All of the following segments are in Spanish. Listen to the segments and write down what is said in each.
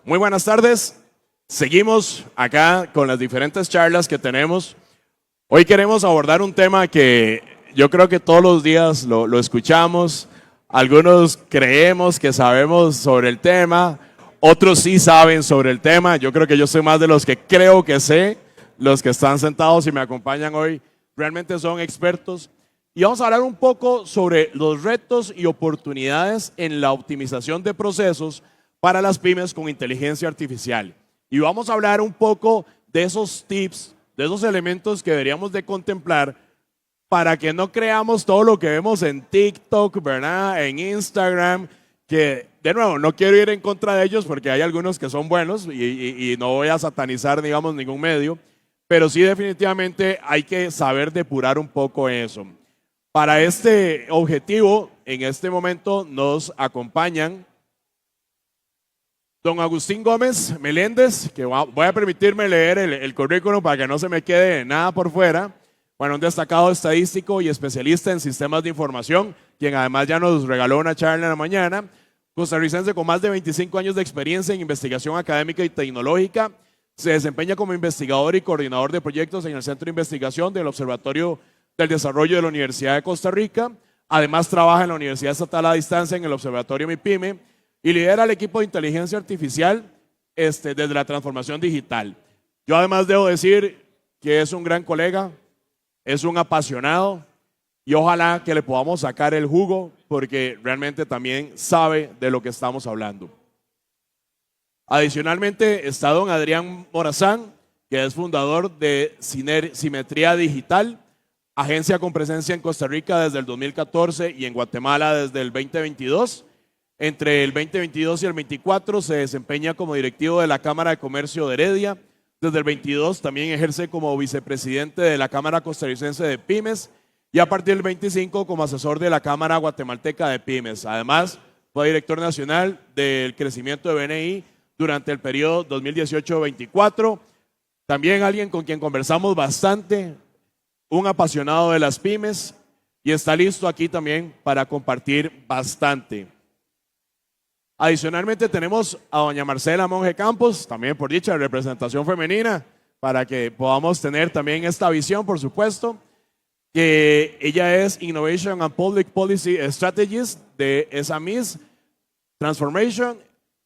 Muy buenas tardes. Seguimos acá con las diferentes charlas que tenemos. Hoy queremos abordar un tema que yo creo que todos los días lo escuchamos. Algunos creemos que sabemos sobre el tema, otros sí saben sobre el tema. Yo creo que yo soy más de los que creo que sé. Los que están sentados y me acompañan hoy realmente son expertos. Y vamos a hablar un poco sobre los retos y oportunidades en la optimización de procesos para las pymes con inteligencia artificial. Y vamos a hablar un poco de esos tips, de esos elementos que deberíamos de contemplar para que no creamos todo lo que vemos en TikTok, ¿verdad? En Instagram, que de nuevo no quiero ir en contra de ellos porque hay algunos que son buenos y no voy a satanizar, digamos, ningún medio, pero sí definitivamente hay que saber depurar un poco eso. Para este objetivo, en este momento nos acompañan don Agustín Gómez Meléndez, que voy a permitirme leer el currículum para que no se me quede nada por fuera. Bueno, un destacado estadístico y especialista en sistemas de información, quien además ya nos regaló una charla en la mañana. Costarricense con más de 25 años de experiencia en investigación académica y tecnológica. Se desempeña como investigador y coordinador de proyectos en el Centro de Investigación del Observatorio del Desarrollo de la Universidad de Costa Rica. Además trabaja en la Universidad Estatal a Distancia en el Observatorio MIPYME y lidera el equipo de inteligencia artificial desde la transformación digital. Yo además debo decir que es un gran colega, es un apasionado y ojalá que le podamos sacar el jugo porque realmente también sabe de lo que estamos hablando. Adicionalmente está don Adrián Morazán, que es fundador de Simetría Digital, agencia con presencia en Costa Rica desde el 2014 y en Guatemala desde el 2022. Entre el 2022 y el 2024 se desempeña como directivo de la Cámara de Comercio de Heredia. Desde el 22 también ejerce como vicepresidente de la Cámara Costarricense de Pymes y a partir del 25 como asesor de la Cámara Guatemalteca de Pymes. Además, fue director nacional del crecimiento de BNI durante el periodo 2018-24. También alguien con quien conversamos bastante, un apasionado de las pymes y está listo aquí también para compartir bastante. Adicionalmente tenemos a doña Marcela Monge Campos, también por dicha representación femenina, para que podamos tener también esta visión, por supuesto, que ella es Innovation and Public Policy Strategist de SMEs Transformation,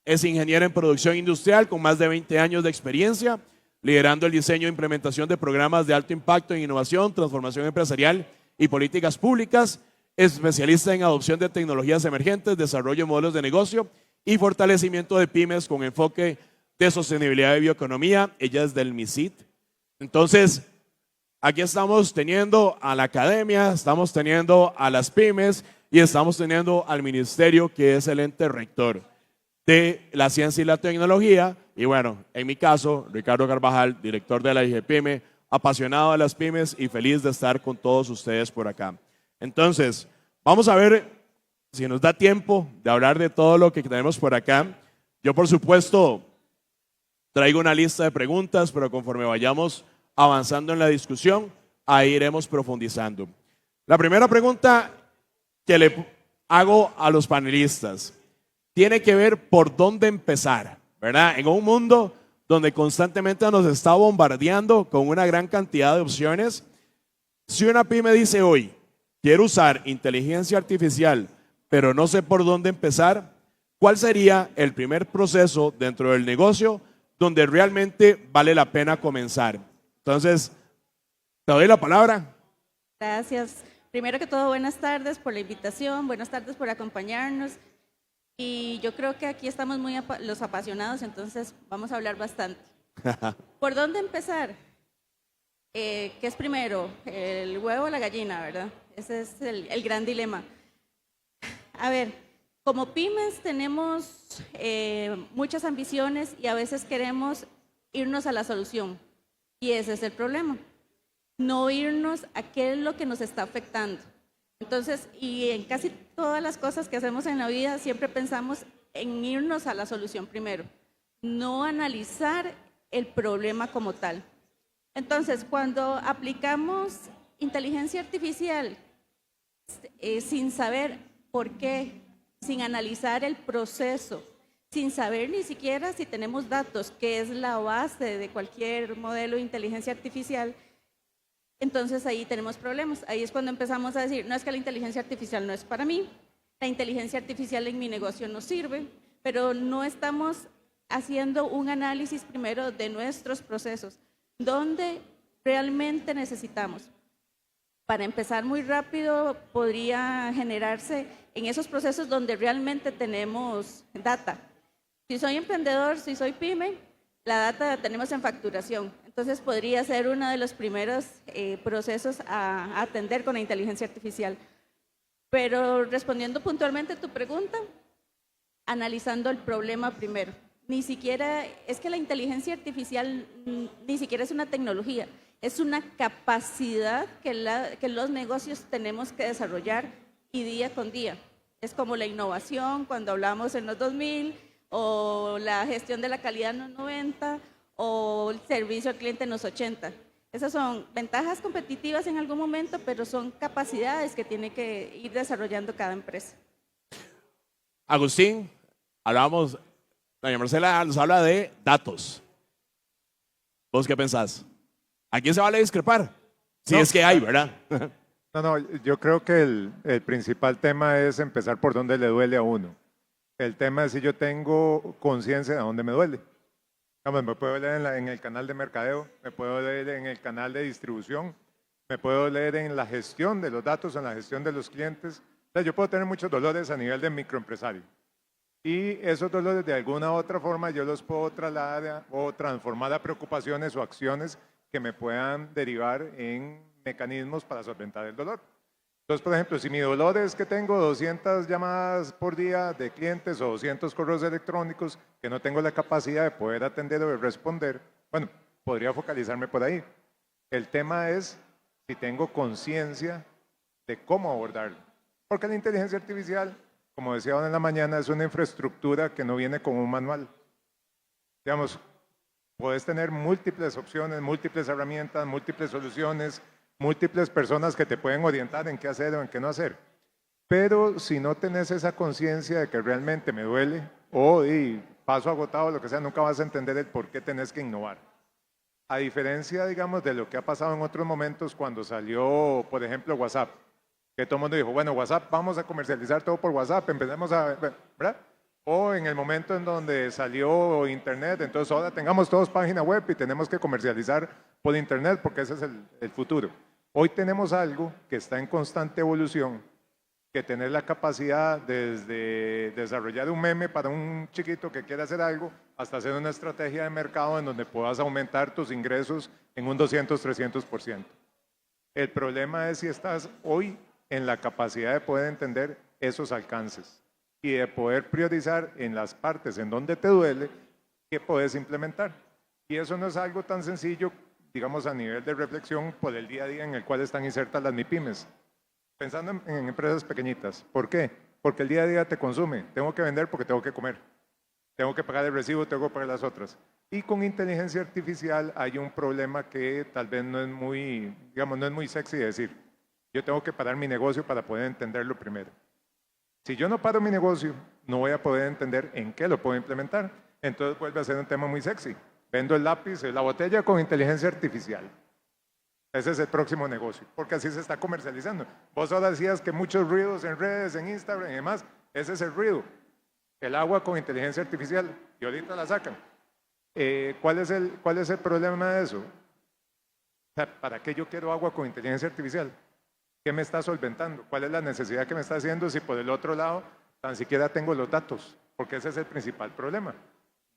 es ingeniera en producción industrial con más de 20 años de experiencia, liderando el diseño e implementación de programas de alto impacto en innovación, transformación empresarial y políticas públicas. Es especialista en adopción de tecnologías emergentes, desarrollo de modelos de negocio y fortalecimiento de pymes con enfoque de sostenibilidad y bioeconomía. Ella es del MISIT. Entonces, aquí estamos teniendo a la academia, estamos teniendo a las pymes y estamos teniendo al ministerio, que es el ente rector de la ciencia y la tecnología. Y bueno, en mi caso, Ricardo Carvajal, director de la IGPyme, apasionado de las pymes y feliz de estar con todos ustedes por acá. Entonces, vamos a ver si nos da tiempo de hablar de todo lo que tenemos por acá. Yo, por supuesto, traigo una lista de preguntas, pero conforme vayamos avanzando en la discusión, ahí iremos profundizando. La primera pregunta que le hago a los panelistas tiene que ver por dónde empezar, ¿verdad? En un mundo donde constantemente nos está bombardeando con una gran cantidad de opciones, si una pyme dice hoy, quiero usar inteligencia artificial, pero no sé por dónde empezar, ¿cuál sería el primer proceso dentro del negocio donde realmente vale la pena comenzar? Entonces, te doy la palabra. Gracias. Primero que todo, buenas tardes por la invitación, buenas tardes por acompañarnos. Y yo creo que aquí estamos muy los apasionados, entonces vamos a hablar bastante. ¿Por dónde empezar? ¿Qué es primero? ¿El huevo o la gallina, verdad? Ese es el gran dilema. A ver, como pymes tenemos muchas ambiciones y a veces queremos irnos a la solución. Y ese es el problema. No irnos a qué es lo que nos está afectando. Entonces, y en casi todas las cosas que hacemos en la vida siempre pensamos en irnos a la solución primero, no analizar el problema como tal. Entonces, cuando aplicamos inteligencia artificial sin saber por qué, sin analizar el proceso, sin saber ni siquiera si tenemos datos, que es la base de cualquier modelo de inteligencia artificial, entonces ahí tenemos problemas. Ahí es cuando empezamos a decir, no, es que la inteligencia artificial no es para mí, la inteligencia artificial en mi negocio no sirve, pero no estamos haciendo un análisis primero de nuestros procesos, donde realmente necesitamos. Para empezar muy rápido, podría generarse en esos procesos donde realmente tenemos data. Si soy emprendedor, si soy pyme, la data la tenemos en facturación. Entonces podría ser uno de los primeros procesos a atender con la inteligencia artificial. Pero respondiendo puntualmente a tu pregunta, analizando el problema primero. Ni siquiera, es que la inteligencia artificial ni siquiera es una tecnología, es una capacidad que los negocios tenemos que desarrollar y día con día. Es como la innovación cuando hablamos en los 2000, o la gestión de la calidad en los 90, o el servicio al cliente en los 80. Esas son ventajas competitivas en algún momento, pero son capacidades que tiene que ir desarrollando cada empresa. Agustín, hablábamos, doña Marcela nos habla de datos. ¿Vos qué pensás? ¿A quién se vale discrepar? Si es que hay, ¿verdad? No, yo creo que el principal tema es empezar por dónde le duele a uno. El tema es si yo tengo conciencia de dónde me duele. Me puedo doler en el canal de mercadeo, me puedo doler en el canal de distribución, me puedo doler en la gestión de los datos, en la gestión de los clientes. O sea, yo puedo tener muchos dolores a nivel de microempresario. Y esos dolores de alguna u otra forma yo los puedo trasladar o transformar a preocupaciones o acciones que me puedan derivar en mecanismos para solventar el dolor. Entonces, por ejemplo, si mi dolor es que tengo 200 llamadas por día de clientes o 200 correos electrónicos que no tengo la capacidad de poder atender o de responder, bueno, podría focalizarme por ahí. El tema es si tengo conciencia de cómo abordarlo. Porque la inteligencia artificial, como decía ahora en la mañana, es una infraestructura que no viene con un manual. Digamos, puedes tener múltiples opciones, múltiples herramientas, múltiples soluciones, múltiples personas que te pueden orientar en qué hacer o en qué no hacer. Pero si no tenés esa conciencia de que realmente me duele o paso agotado, lo que sea, nunca vas a entender el por qué tenés que innovar. A diferencia, digamos, de lo que ha pasado en otros momentos cuando salió, por ejemplo, WhatsApp, que todo el mundo dijo, bueno, WhatsApp, vamos a comercializar todo por WhatsApp, empecemos a, ¿verdad? O en el momento en donde salió Internet, entonces ahora tengamos todos página web y tenemos que comercializar por Internet porque ese es el futuro. Hoy tenemos algo que está en constante evolución, que tener la capacidad desde desarrollar un meme para un chiquito que quiere hacer algo, hasta hacer una estrategia de mercado en donde puedas aumentar tus ingresos en un 200, 300%. El problema es si estás hoy en la capacidad de poder entender esos alcances y de poder priorizar en las partes en donde te duele qué puedes implementar. Y eso no es algo tan sencillo, digamos, a nivel de reflexión por el día a día en el cual están insertas las MIPYMES. Pensando en empresas pequeñitas. ¿Por qué? Porque el día a día te consume. Tengo que vender porque tengo que comer. Tengo que pagar el recibo, tengo que pagar las otras. Y con inteligencia artificial hay un problema que tal vez no es muy, digamos, no es muy sexy de decir. Yo tengo que parar mi negocio para poder entenderlo primero. Si yo no paro mi negocio, no voy a poder entender en qué lo puedo implementar. Entonces vuelve a ser un tema muy sexy. Vendo el lápiz, la botella con inteligencia artificial. Ese es el próximo negocio, porque así se está comercializando. Vos ahora decías que muchos ruidos en redes, en Instagram y demás, ese es el ruido. El agua con inteligencia artificial, y ahorita la sacan. ¿Cuál es el problema de eso? O sea, ¿para qué yo quiero agua con inteligencia artificial? ¿Qué me está solventando? ¿Cuál es la necesidad que me está haciendo si por el otro lado tan siquiera tengo los datos? Porque ese es el principal problema.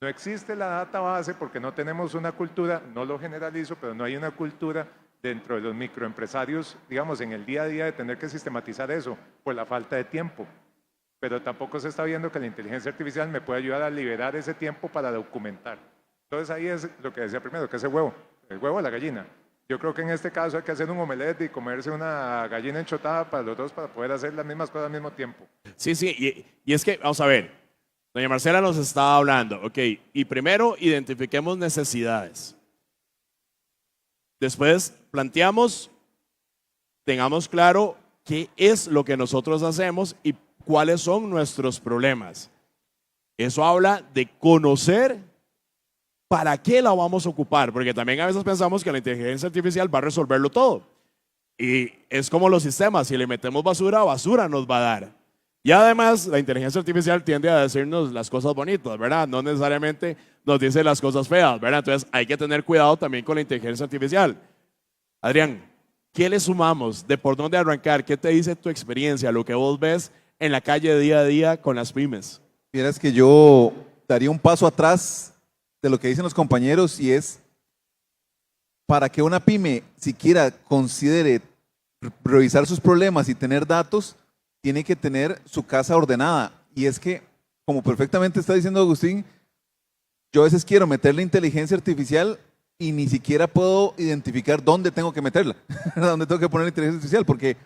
No existe la data base porque no tenemos una cultura, no lo generalizo, pero no hay una cultura dentro de los microempresarios, digamos, en el día a día de tener que sistematizar eso por la falta de tiempo. Pero tampoco se está viendo que la inteligencia artificial me puede ayudar a liberar ese tiempo para documentar. Entonces ahí es lo que decía primero, que es el huevo o la gallina. Yo creo que en este caso hay que hacer un omelette y comerse una gallina enchotada para los dos para poder hacer las mismas cosas al mismo tiempo. Sí, y es que, vamos a ver, doña Marcela nos estaba hablando, ok, y primero identifiquemos necesidades. Después planteamos, tengamos claro qué es lo que nosotros hacemos y cuáles son nuestros problemas. Eso habla de conocer para qué la vamos a ocupar, porque también a veces pensamos que la inteligencia artificial va a resolverlo todo. Y es como los sistemas, si le metemos basura, basura nos va a dar. Y además, la inteligencia artificial tiende a decirnos las cosas bonitas, ¿verdad? No necesariamente nos dice las cosas feas, ¿verdad? Entonces hay que tener cuidado también con la inteligencia artificial. Adrián, ¿qué le sumamos? ¿De por dónde arrancar? ¿Qué te dice tu experiencia, lo que vos ves en la calle día a día con las pymes? Vieras que yo daría un paso atrás de lo que dicen los compañeros y es, para que una pyme siquiera considere revisar sus problemas y tener datos, tiene que tener su casa ordenada. Y es que, como perfectamente está diciendo Agustín, yo a veces quiero meterle inteligencia artificial y ni siquiera puedo identificar dónde tengo que meterla, dónde tengo que poner inteligencia artificial, porque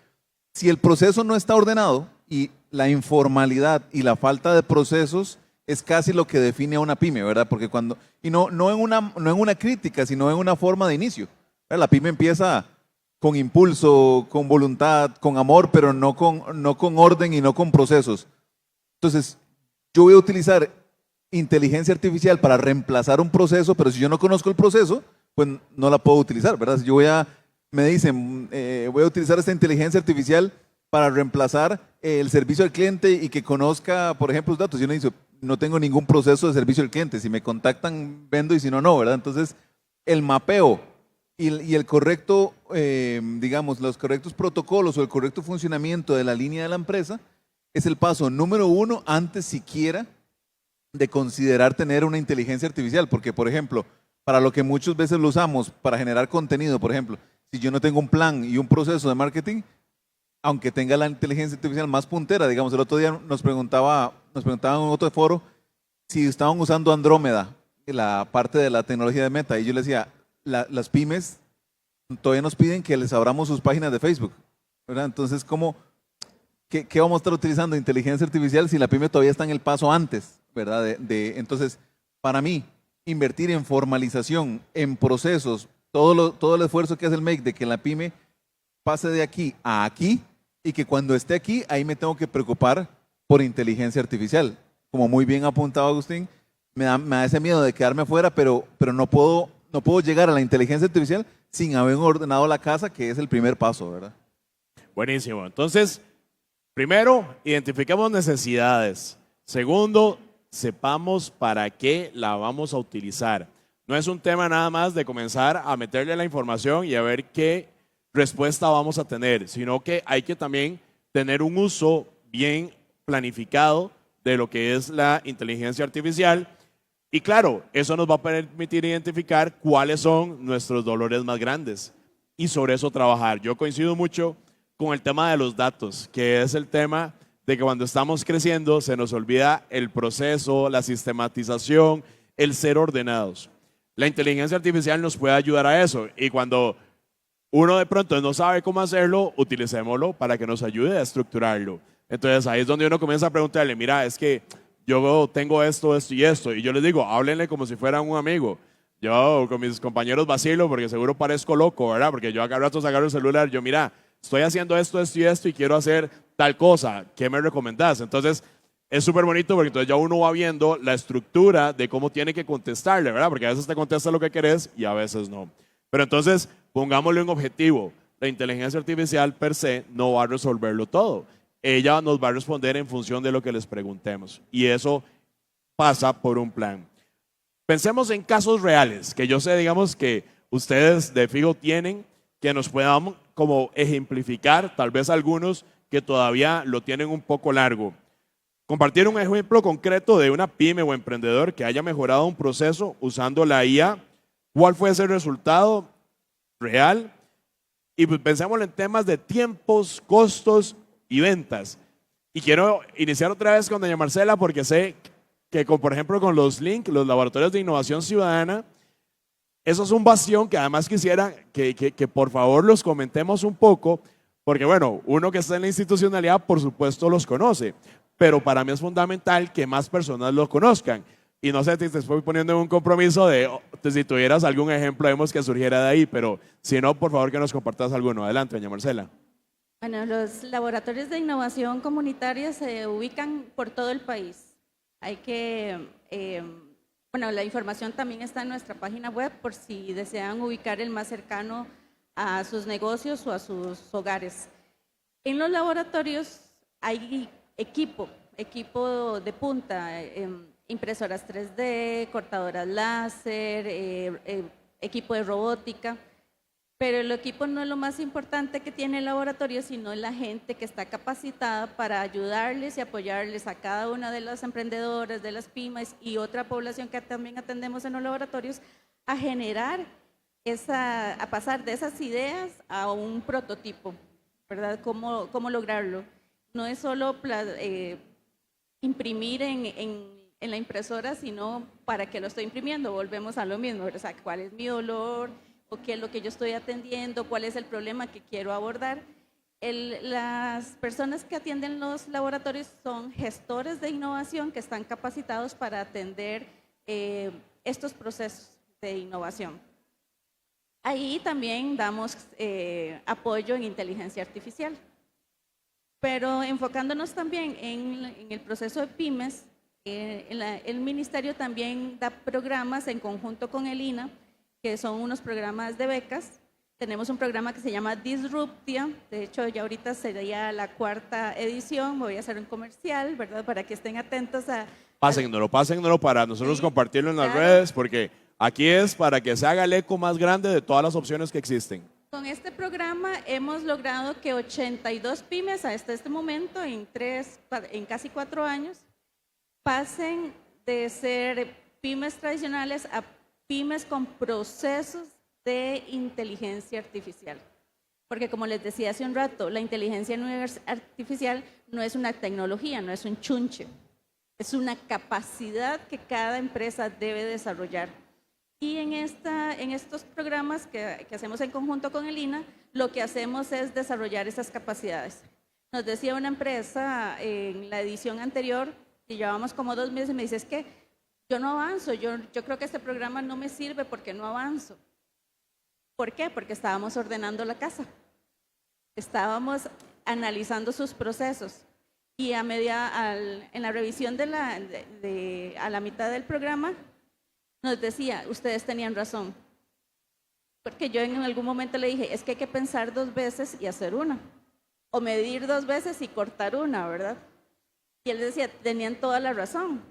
si el proceso no está ordenado y la informalidad y la falta de procesos es casi lo que define a una pyme, ¿verdad? Porque cuando, y no en una crítica, sino en una forma de inicio. ¿Verdad? La pyme empieza con impulso, con voluntad, con amor, pero no con orden y no con procesos. Entonces, yo voy a utilizar inteligencia artificial para reemplazar un proceso, pero si yo no conozco el proceso, pues no la puedo utilizar, ¿verdad? Si yo me dicen, voy a utilizar esta inteligencia artificial para reemplazar el servicio al cliente y que conozca, por ejemplo, los datos. Yo no tengo ningún proceso de servicio al cliente. Si me contactan, vendo y si no, no, ¿verdad? Entonces, el mapeo y el correcto, digamos, los correctos protocolos o el correcto funcionamiento de la línea de la empresa es el paso número 1 antes siquiera de considerar tener una inteligencia artificial. Porque, por ejemplo, para lo que muchas veces lo usamos, para generar contenido, por ejemplo, si yo no tengo un plan y un proceso de marketing, aunque tenga la inteligencia artificial más puntera, digamos, el otro día nos preguntaban en otro foro si estaban usando Andrómeda, la parte de la tecnología de Meta, y yo les decía, las pymes todavía nos piden que les abramos sus páginas de Facebook, ¿verdad? Entonces, ¿qué vamos a estar utilizando inteligencia artificial si la pyme todavía está en el paso antes, ¿verdad? Entonces, para mí, invertir en formalización, en procesos, todo el esfuerzo que hace el MEC de que la pyme pase de aquí a aquí y que cuando esté aquí, ahí me tengo que preocupar por inteligencia artificial. Como muy bien ha apuntado Agustín, me da ese miedo de quedarme afuera, pero no puedo llegar a la inteligencia artificial sin haber ordenado la casa, que es el primer paso, ¿verdad? Buenísimo. Entonces, primero, identifiquemos necesidades. Segundo, sepamos para qué la vamos a utilizar. No es un tema nada más de comenzar a meterle la información y a ver qué respuesta vamos a tener, sino que hay que también tener un uso bien planificado de lo que es la inteligencia artificial. Y claro, eso nos va a permitir identificar cuáles son nuestros dolores más grandes y sobre eso trabajar. Yo coincido mucho con el tema de los datos, que es el tema de que cuando estamos creciendo se nos olvida el proceso, la sistematización, el ser ordenados. La inteligencia artificial nos puede ayudar a eso y cuando uno de pronto no sabe cómo hacerlo, utilicémoslo para que nos ayude a estructurarlo. Entonces ahí es donde uno comienza a preguntarle, mira, es que yo tengo esto, esto y esto. Y yo les digo, háblenle como si fueran un amigo. Yo con mis compañeros vacilo porque seguro parezco loco, ¿verdad? Porque yo acá rato agarro el celular, yo mira, estoy haciendo esto, esto y esto y quiero hacer tal cosa. ¿Qué me recomendás? Entonces es súper bonito porque entonces ya uno va viendo la estructura de cómo tiene que contestarle, ¿verdad? Porque a veces te contesta lo que querés y a veces no. Pero entonces pongámosle un objetivo. La inteligencia artificial per se no va a resolverlo todo. Ella nos va a responder en función de lo que les preguntemos. Y eso pasa por un plan. Pensemos en casos reales, que yo sé, digamos, que ustedes de fijo tienen, que nos puedan como ejemplificar, tal vez algunos que todavía lo tienen un poco largo. Compartir un ejemplo concreto de una pyme o emprendedor que haya mejorado un proceso usando la IA. ¿Cuál fue ese resultado real? Y pues pensémoslo en temas de tiempos, costos y ventas. Y quiero iniciar otra vez con doña Marcela porque sé que, por ejemplo, con los LINC, los laboratorios de innovación ciudadana, eso es un bastión que además quisiera que por favor los comentemos un poco, porque bueno, uno que está en la institucionalidad, por supuesto, los conoce, pero para mí es fundamental que más personas lo conozcan. Y no sé si te estoy poniendo en un compromiso de si tuvieras algún ejemplo, vemos que surgiera de ahí, pero si no, por favor que nos compartas alguno. Adelante, doña Marcela. Bueno, los laboratorios de innovación comunitaria se ubican por todo el país. Hay que, bueno, la información también está en nuestra página web por si desean ubicar el más cercano a sus negocios o a sus hogares. En los laboratorios hay equipo de punta, impresoras 3D, cortadoras láser, equipo de robótica, pero el equipo no es lo más importante que tiene el laboratorio, sino la gente que está capacitada para ayudarles y apoyarles a cada una de las emprendedoras, de las pymes y otra población que también atendemos en los laboratorios a generar a pasar de esas ideas a un prototipo, ¿verdad? ¿Cómo lograrlo? No es solo imprimir en la impresora, sino para qué lo estoy imprimiendo. Volvemos a lo mismo, o sea, cuál es mi dolor, o qué es lo que yo estoy atendiendo, cuál es el problema que quiero abordar. Las personas que atienden los laboratorios son gestores de innovación que están capacitados para atender estos procesos de innovación. Ahí también damos apoyo en inteligencia artificial. Pero enfocándonos también en el proceso de pymes, el ministerio también da programas en conjunto con el INA, que son unos programas de becas. Tenemos un programa que se llama Disruptia, de hecho ya ahorita sería la 4ª edición, voy a hacer un comercial, ¿verdad? Para que estén atentos a... Pásennoslo para nosotros Sí, compartirlo en las claro. redes, porque aquí es para que se haga el eco más grande de todas las opciones que existen. Con este programa hemos logrado que 82 pymes hasta este momento, en casi 4 años, pasen de ser pymes tradicionales a pymes con procesos de inteligencia artificial. Porque como les decía hace un rato, la inteligencia artificial no es una tecnología, no es un chunche, es una capacidad que cada empresa debe desarrollar. Y en estos programas que hacemos en conjunto con el INA, lo que hacemos es desarrollar esas capacidades. Nos decía una empresa en la edición anterior, que llevamos como 2 meses, y me dice, es que yo no avanzo, yo creo que este programa no me sirve porque no avanzo. ¿Por qué? Porque estábamos ordenando la casa, estábamos analizando sus procesos y en la revisión a la mitad del programa nos decía, ustedes tenían razón, porque yo en algún momento le dije, es que hay que pensar 2 veces y hacer una, o medir 2 veces y cortar una, ¿verdad? Y él decía, tenían toda la razón.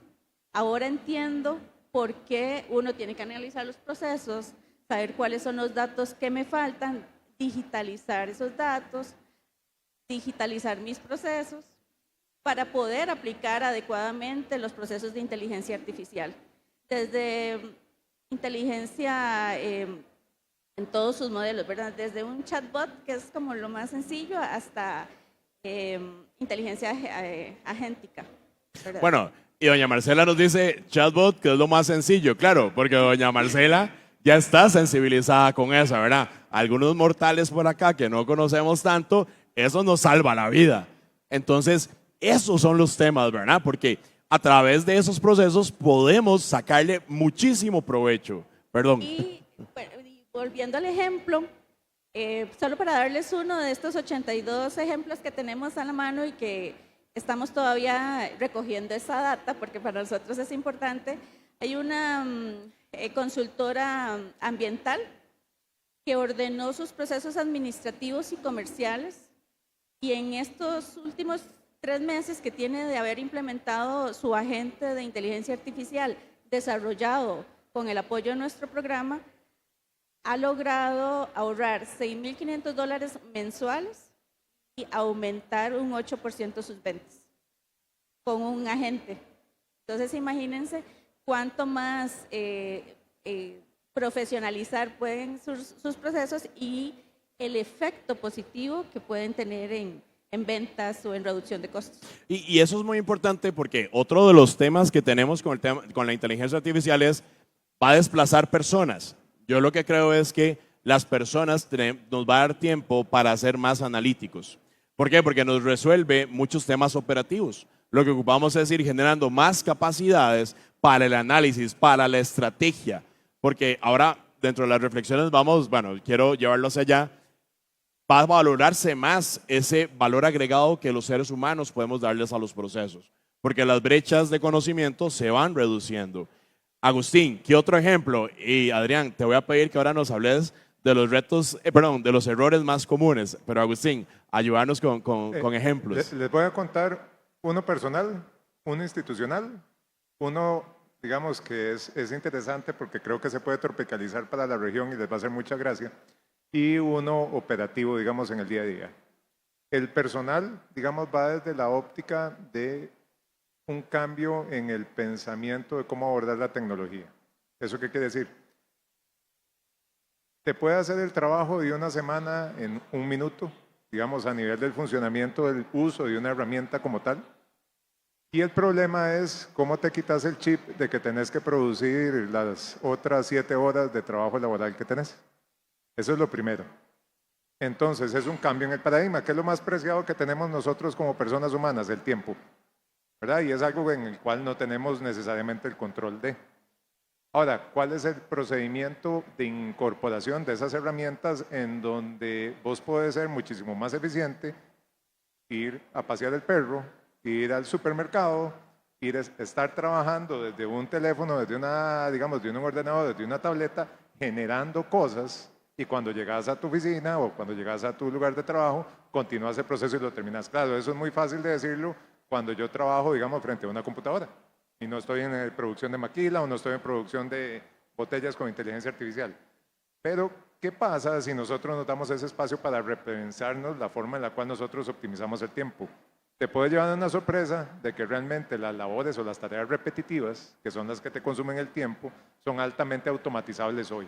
Ahora entiendo por qué uno tiene que analizar los procesos, saber cuáles son los datos que me faltan, digitalizar esos datos, digitalizar mis procesos para poder aplicar adecuadamente los procesos de inteligencia artificial. Desde inteligencia en todos sus modelos, ¿verdad? Desde un chatbot, que es como lo más sencillo, hasta inteligencia agéntica, ¿verdad? Bueno, y doña Marcela nos dice chatbot, que es lo más sencillo, claro, porque doña Marcela ya está sensibilizada con eso, ¿verdad? Algunos mortales por acá que no conocemos tanto, eso nos salva la vida. Entonces, esos son los temas, ¿verdad? Porque a través de esos procesos podemos sacarle muchísimo provecho. Perdón. Y volviendo al ejemplo, solo para darles uno de estos 82 ejemplos que tenemos a la mano y que estamos todavía recogiendo esa data, porque para nosotros es importante, hay una consultora ambiental que ordenó sus procesos administrativos y comerciales y en estos últimos 3 meses que tiene de haber implementado su agente de inteligencia artificial desarrollado con el apoyo de nuestro programa, ha logrado ahorrar $6,500 mensuales y aumentar un 8% sus ventas con un agente. Entonces imagínense cuánto más profesionalizar pueden sus procesos y el efecto positivo que pueden tener en ventas o en reducción de costos. Y eso es muy importante porque otro de los temas que tenemos con la inteligencia artificial es, va a desplazar personas. Yo lo que creo es que las personas nos va a dar tiempo para ser más analíticos. ¿Por qué? Porque nos resuelve muchos temas operativos. Lo que ocupamos es ir generando más capacidades para el análisis, para la estrategia. Porque ahora, dentro de las reflexiones, quiero llevarlo hacia allá, va a valorarse más ese valor agregado que los seres humanos podemos darles a los procesos. porque las brechas de conocimiento se van reduciendo. Agustín, ¿qué otro ejemplo? Y Adrián, te voy a pedir que ahora nos hables de los retos, perdón, de los errores más comunes. Pero Agustín, ayudarnos con ejemplos. Les voy a contar uno personal, uno institucional, uno, digamos, que es interesante porque creo que se puede tropicalizar para la región y les va a hacer mucha gracia, y uno operativo, digamos, en el día a día. El personal, digamos, va desde la óptica de un cambio en el pensamiento de cómo abordar la tecnología. ¿Eso qué quiere decir? Te puede hacer el trabajo de una semana en un minuto, digamos, a nivel del funcionamiento del uso de una herramienta como tal. Y el problema es cómo te quitas el chip de que tenés que producir las otras 7 horas de trabajo laboral que tenés. Eso es lo primero. Entonces, es un cambio en el paradigma, que es lo más preciado que tenemos nosotros como personas humanas, el tiempo, ¿verdad? Y es algo en el cual no tenemos necesariamente el control de. Ahora, ¿cuál es el procedimiento de incorporación de esas herramientas en donde vos podés ser muchísimo más eficiente, ir a pasear el perro, ir al supermercado, estar trabajando desde un teléfono, desde una, digamos, de un ordenador, desde una tableta, generando cosas, y cuando llegas a tu oficina o cuando llegas a tu lugar de trabajo, continúas el proceso y lo terminas? Claro, eso es muy fácil de decirlo cuando yo trabajo, digamos, frente a una computadora y no estoy en producción de maquila o no estoy en producción de botellas con inteligencia artificial. Pero, ¿qué pasa si nosotros nos damos ese espacio para repensarnos la forma en la cual nosotros optimizamos el tiempo? Te puede llevar a una sorpresa de que realmente las labores o las tareas repetitivas, que son las que te consumen el tiempo, son altamente automatizables hoy.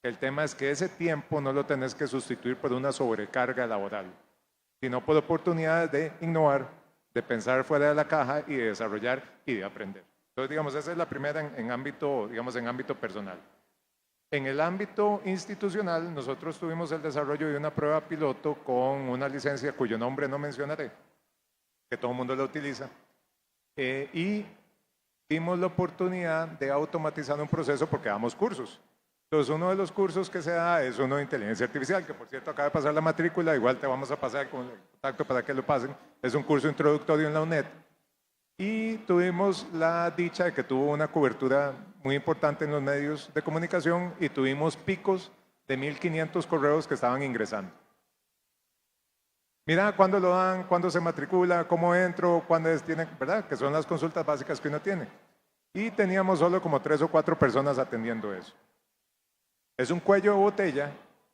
El tema es que ese tiempo no lo tenés que sustituir por una sobrecarga laboral, sino por oportunidades de innovar, de pensar fuera de la caja y de desarrollar y de aprender. Entonces, digamos, esa es la primera en ámbito, digamos, en ámbito personal. En el ámbito institucional, nosotros tuvimos el desarrollo de una prueba piloto con una licencia cuyo nombre no mencionaré, que todo el mundo la utiliza, y dimos la oportunidad de automatizar un proceso porque damos cursos. Entonces, uno de los cursos que se da es uno de inteligencia artificial, que por cierto acaba de pasar la matrícula, igual te vamos a pasar con el contacto para que lo pasen. Es un curso introductorio en la UNED. Y tuvimos la dicha de que tuvo una cobertura muy importante en los medios de comunicación y tuvimos picos de 1.500 correos que estaban ingresando. Mira, ¿cuándo lo dan? ¿Cuándo se matricula? ¿Cómo entro? ¿Cuándo tienen? ¿Verdad? Que son las consultas básicas que uno tiene. Y teníamos solo como 3 o 4 personas atendiendo eso. Es un cuello de botella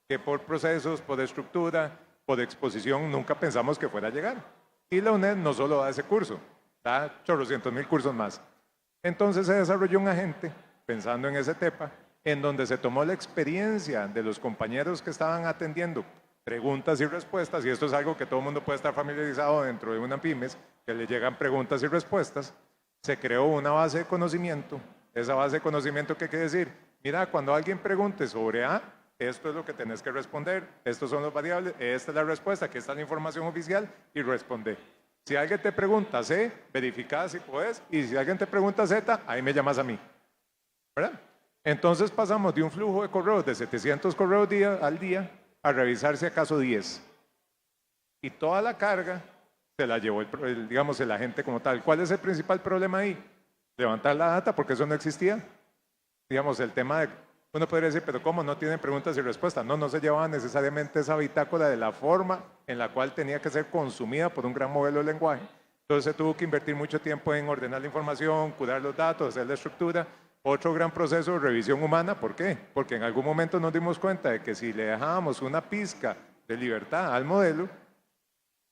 que por procesos, por estructura, por exposición, nunca pensamos que fuera a llegar. Y la UNED no solo da ese curso, da 800,000 cursos más. Entonces se desarrolló un agente, pensando en ese tema, en donde se tomó la experiencia de los compañeros que estaban atendiendo preguntas y respuestas, y esto es algo que todo el mundo puede estar familiarizado dentro de una pymes, que le llegan preguntas y respuestas. Se creó una base de conocimiento. Esa base de conocimiento, ¿qué quiere decir? Mira, cuando alguien pregunte sobre A, esto es lo que tenés que responder, estos son los variables, esta es la respuesta, aquí está la información oficial y responde. Si alguien te pregunta C, verifica si puedes, y si alguien te pregunta Z, ahí me llamas a mí, ¿verdad? Entonces pasamos de un flujo de correos de 700 correos al día a revisar si acaso 10. Y toda la carga se la llevó digamos, el agente como tal. ¿Cuál es el principal problema ahí? Levantar la data, porque eso no existía. Digamos, el tema de, uno podría decir, pero ¿cómo no tienen preguntas y respuestas? No, no se llevaba necesariamente esa bitácora de la forma en la cual tenía que ser consumida por un gran modelo de lenguaje. Entonces se tuvo que invertir mucho tiempo en ordenar la información, cuidar los datos, hacer la estructura. Otro gran proceso de revisión humana, ¿por qué? Porque en algún momento nos dimos cuenta de que si le dejábamos una pizca de libertad al modelo,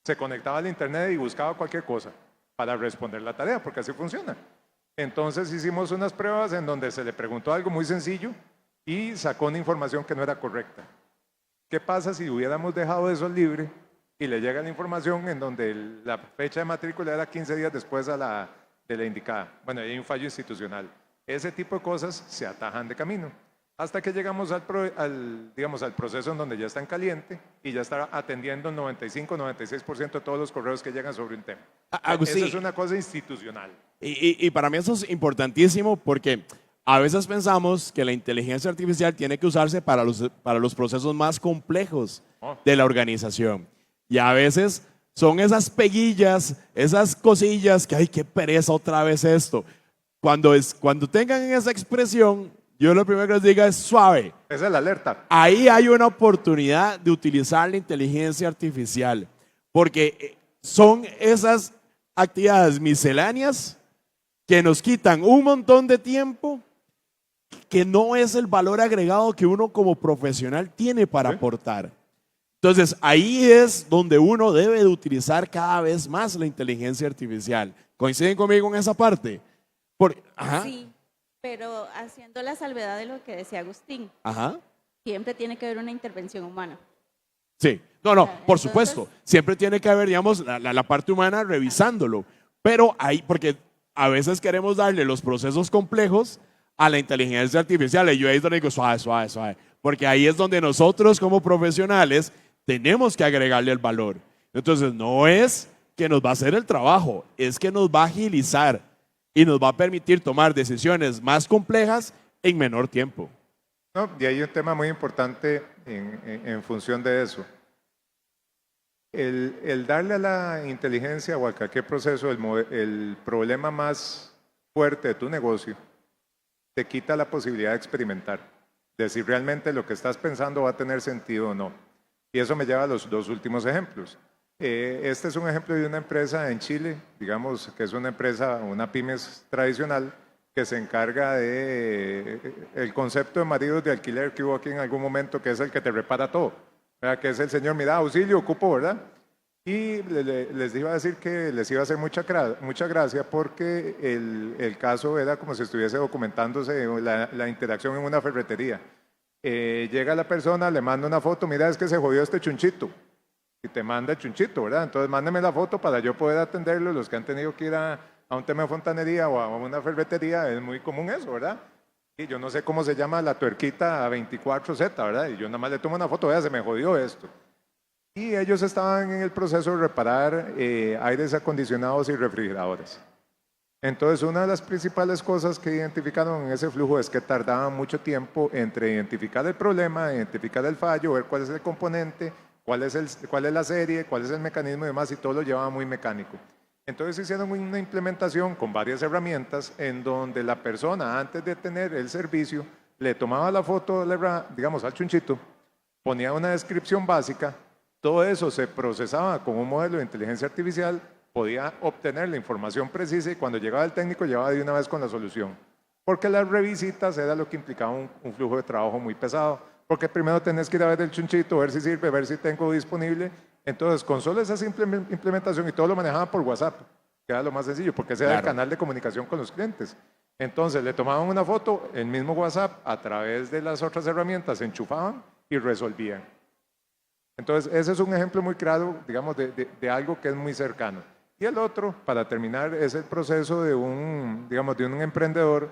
se conectaba al internet y buscaba cualquier cosa para responder la tarea, porque así funciona. Entonces hicimos unas pruebas en donde se le preguntó algo muy sencillo y sacó una información que no era correcta. ¿Qué pasa si hubiéramos dejado eso libre y le llega la información en donde la fecha de matrícula era 15 días después de la indicada? Bueno, hay un fallo institucional. Ese tipo de cosas se atajan de camino. Hasta que llegamos al proceso en donde ya está en caliente y ya está atendiendo el 95-96% de todos los correos que llegan sobre un tema. Agustín, eso es una cosa institucional. Y para mí eso es importantísimo porque a veces pensamos que la inteligencia artificial tiene que usarse para los procesos más complejos de la organización. Y a veces son esas peguillas, esas cosillas que, ay, qué pereza otra vez esto. Cuando tengan esa expresión, yo lo primero que les diga es suave. Esa es la alerta. Ahí hay una oportunidad de utilizar la inteligencia artificial, porque son esas actividades misceláneas que nos quitan un montón de tiempo, que no es el valor agregado que uno como profesional tiene para aportar. Entonces, ahí es donde uno debe de utilizar cada vez más la inteligencia artificial. ¿Coinciden conmigo en esa parte? Ajá. Sí, pero haciendo la salvedad de lo que decía Agustín, Ajá. siempre tiene que haber una intervención humana. Sí, no, por Entonces, supuesto. Siempre tiene que haber, digamos, la parte humana revisándolo. Pero ahí, porque a veces queremos darle los procesos complejos a la inteligencia artificial. Y yo ahí es donde digo, suave, suave, suave. Porque ahí es donde nosotros como profesionales tenemos que agregarle el valor. Entonces, no es que nos va a hacer el trabajo, es que nos va a agilizar y nos va a permitir tomar decisiones más complejas en menor tiempo. No, y hay un tema muy importante en función de eso. El darle a la inteligencia o a cualquier proceso el problema más fuerte de tu negocio te quita la posibilidad de experimentar, de si realmente lo que estás pensando va a tener sentido o no. Y eso me lleva a los dos últimos ejemplos. Este es un ejemplo de una empresa en Chile, digamos que es una empresa, una pymes tradicional, que se encarga de el concepto de maridos de alquiler que hubo aquí en algún momento, que es el que te repara todo, ¿verdad? Que es el señor, mira, auxilio, ocupo, ¿verdad? Y les iba a decir que les iba a hacer mucha gracia porque el caso era como si estuviese documentándose la interacción en una ferretería. Llega la persona, le manda una foto, mira, es que se jodió este chunchito. Y te manda el chunchito, ¿verdad? Entonces mándeme la foto para yo poder atenderlo. Los que han tenido que ir a un tema de fontanería o a una ferretería, es muy común eso, ¿verdad? Y yo no sé cómo se llama la tuerquita 24Z, ¿verdad? Y yo nada más le tomo una foto, vea, se me jodió esto. Y ellos estaban en el proceso de reparar aires acondicionados y refrigeradores. Entonces, una de las principales cosas que identificaron en ese flujo es que tardaban mucho tiempo entre identificar el problema, identificar el fallo, ver cuál es el componente, cuál es la serie, cuál es el mecanismo y demás, y todo lo llevaba muy mecánico. Entonces hicieron una implementación con varias herramientas en donde la persona, antes de tener el servicio, le tomaba la foto, digamos, al chunchito, ponía una descripción básica, todo eso se procesaba con un modelo de inteligencia artificial, podía obtener la información precisa y cuando llegaba el técnico llegaba de una vez con la solución. Porque las revisitas era lo que implicaba un flujo de trabajo muy pesado. Porque primero tenés que ir a ver el chunchito, ver si sirve, ver si tengo disponible. Entonces, con solo esa simple implementación y todo lo manejaban por WhatsApp, que era lo más sencillo, porque ese era el canal de comunicación con los clientes. Entonces, le tomaban una foto, el mismo WhatsApp, a través de las otras herramientas, se enchufaban y resolvían. Entonces, ese es un ejemplo muy claro, digamos, de algo que es muy cercano. Y el otro, para terminar, es el proceso de un emprendedor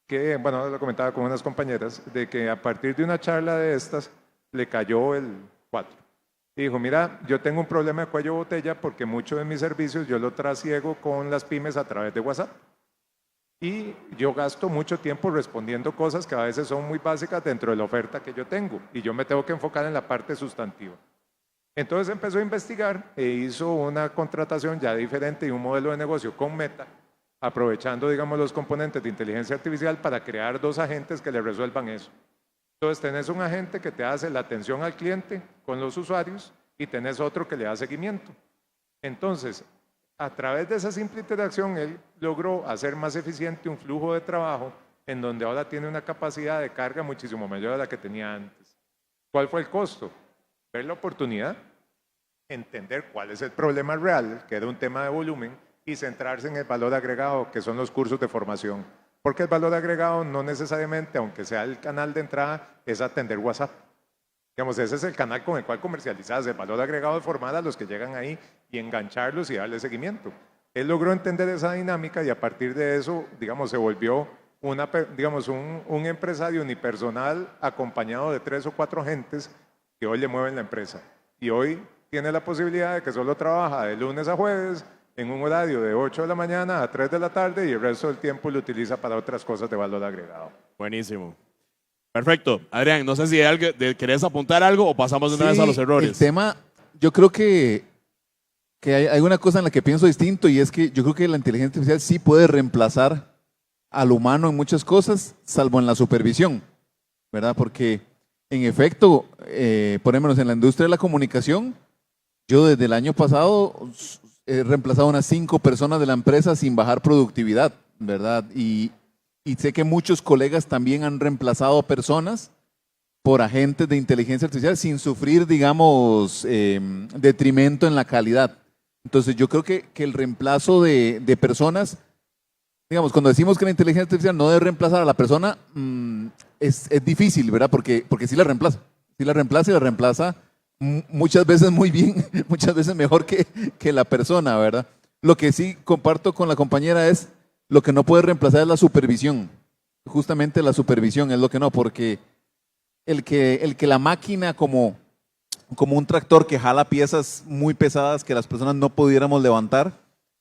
que, bueno, lo comentaba con unas compañeras, de que a partir de una charla de estas le cayó el 4. Y dijo, mira, yo tengo un problema de cuello de botella porque muchos de mis servicios yo lo trasiego con las pymes a través de WhatsApp. Y yo gasto mucho tiempo respondiendo cosas que a veces son muy básicas dentro de la oferta que yo tengo. Y yo me tengo que enfocar en la parte sustantiva. Entonces empezó a investigar e hizo una contratación ya diferente y un modelo de negocio con Meta, aprovechando, digamos, los componentes de inteligencia artificial para crear dos agentes que le resuelvan eso. Entonces, tenés un agente que te hace la atención al cliente con los usuarios y tenés otro que le da seguimiento. Entonces, a través de esa simple interacción, él logró hacer más eficiente un flujo de trabajo en donde ahora tiene una capacidad de carga muchísimo mayor a la que tenía antes. ¿Cuál fue el costo? Ver la oportunidad, entender cuál es el problema real, que era un tema de volumen, y centrarse en el valor agregado, que son los cursos de formación. Porque el valor agregado no necesariamente, aunque sea el canal de entrada, es atender WhatsApp. Digamos, ese es el canal con el cual comercializas. El valor agregado es formar a los que llegan ahí y engancharlos y darle seguimiento. Él logró entender esa dinámica y a partir de eso, digamos, se volvió un empresario unipersonal acompañado de 3 o 4 agentes que hoy le mueven la empresa. Y hoy tiene la posibilidad de que solo trabaja de lunes a jueves, en un horario de 8 de la mañana a 3 de la tarde y el resto del tiempo lo utiliza para otras cosas de valor agregado. Buenísimo. Perfecto. Adrián, no sé si querés apuntar algo o pasamos de una vez a los errores. El tema, yo creo que que hay una cosa en la que pienso distinto y es que yo creo que la inteligencia artificial sí puede reemplazar al humano en muchas cosas, salvo en la supervisión, ¿verdad? Porque en efecto, por ejemplo, en la industria de la comunicación, yo desde el año pasado he reemplazado unas 5 personas de la empresa sin bajar productividad, ¿verdad? Y sé que muchos colegas también han reemplazado personas por agentes de inteligencia artificial sin sufrir, digamos, detrimento en la calidad. Entonces yo creo que el reemplazo de personas, digamos, cuando decimos que la inteligencia artificial no debe reemplazar a la persona, es difícil, ¿verdad? Porque sí la reemplaza. Sí la reemplaza y la reemplaza muchas veces muy bien, muchas veces mejor que la persona, ¿verdad? Lo que sí comparto con la compañera es, lo que no puede reemplazar es la supervisión. Justamente la supervisión es lo que no, porque el que la máquina como un tractor que jala piezas muy pesadas que las personas no pudiéramos levantar,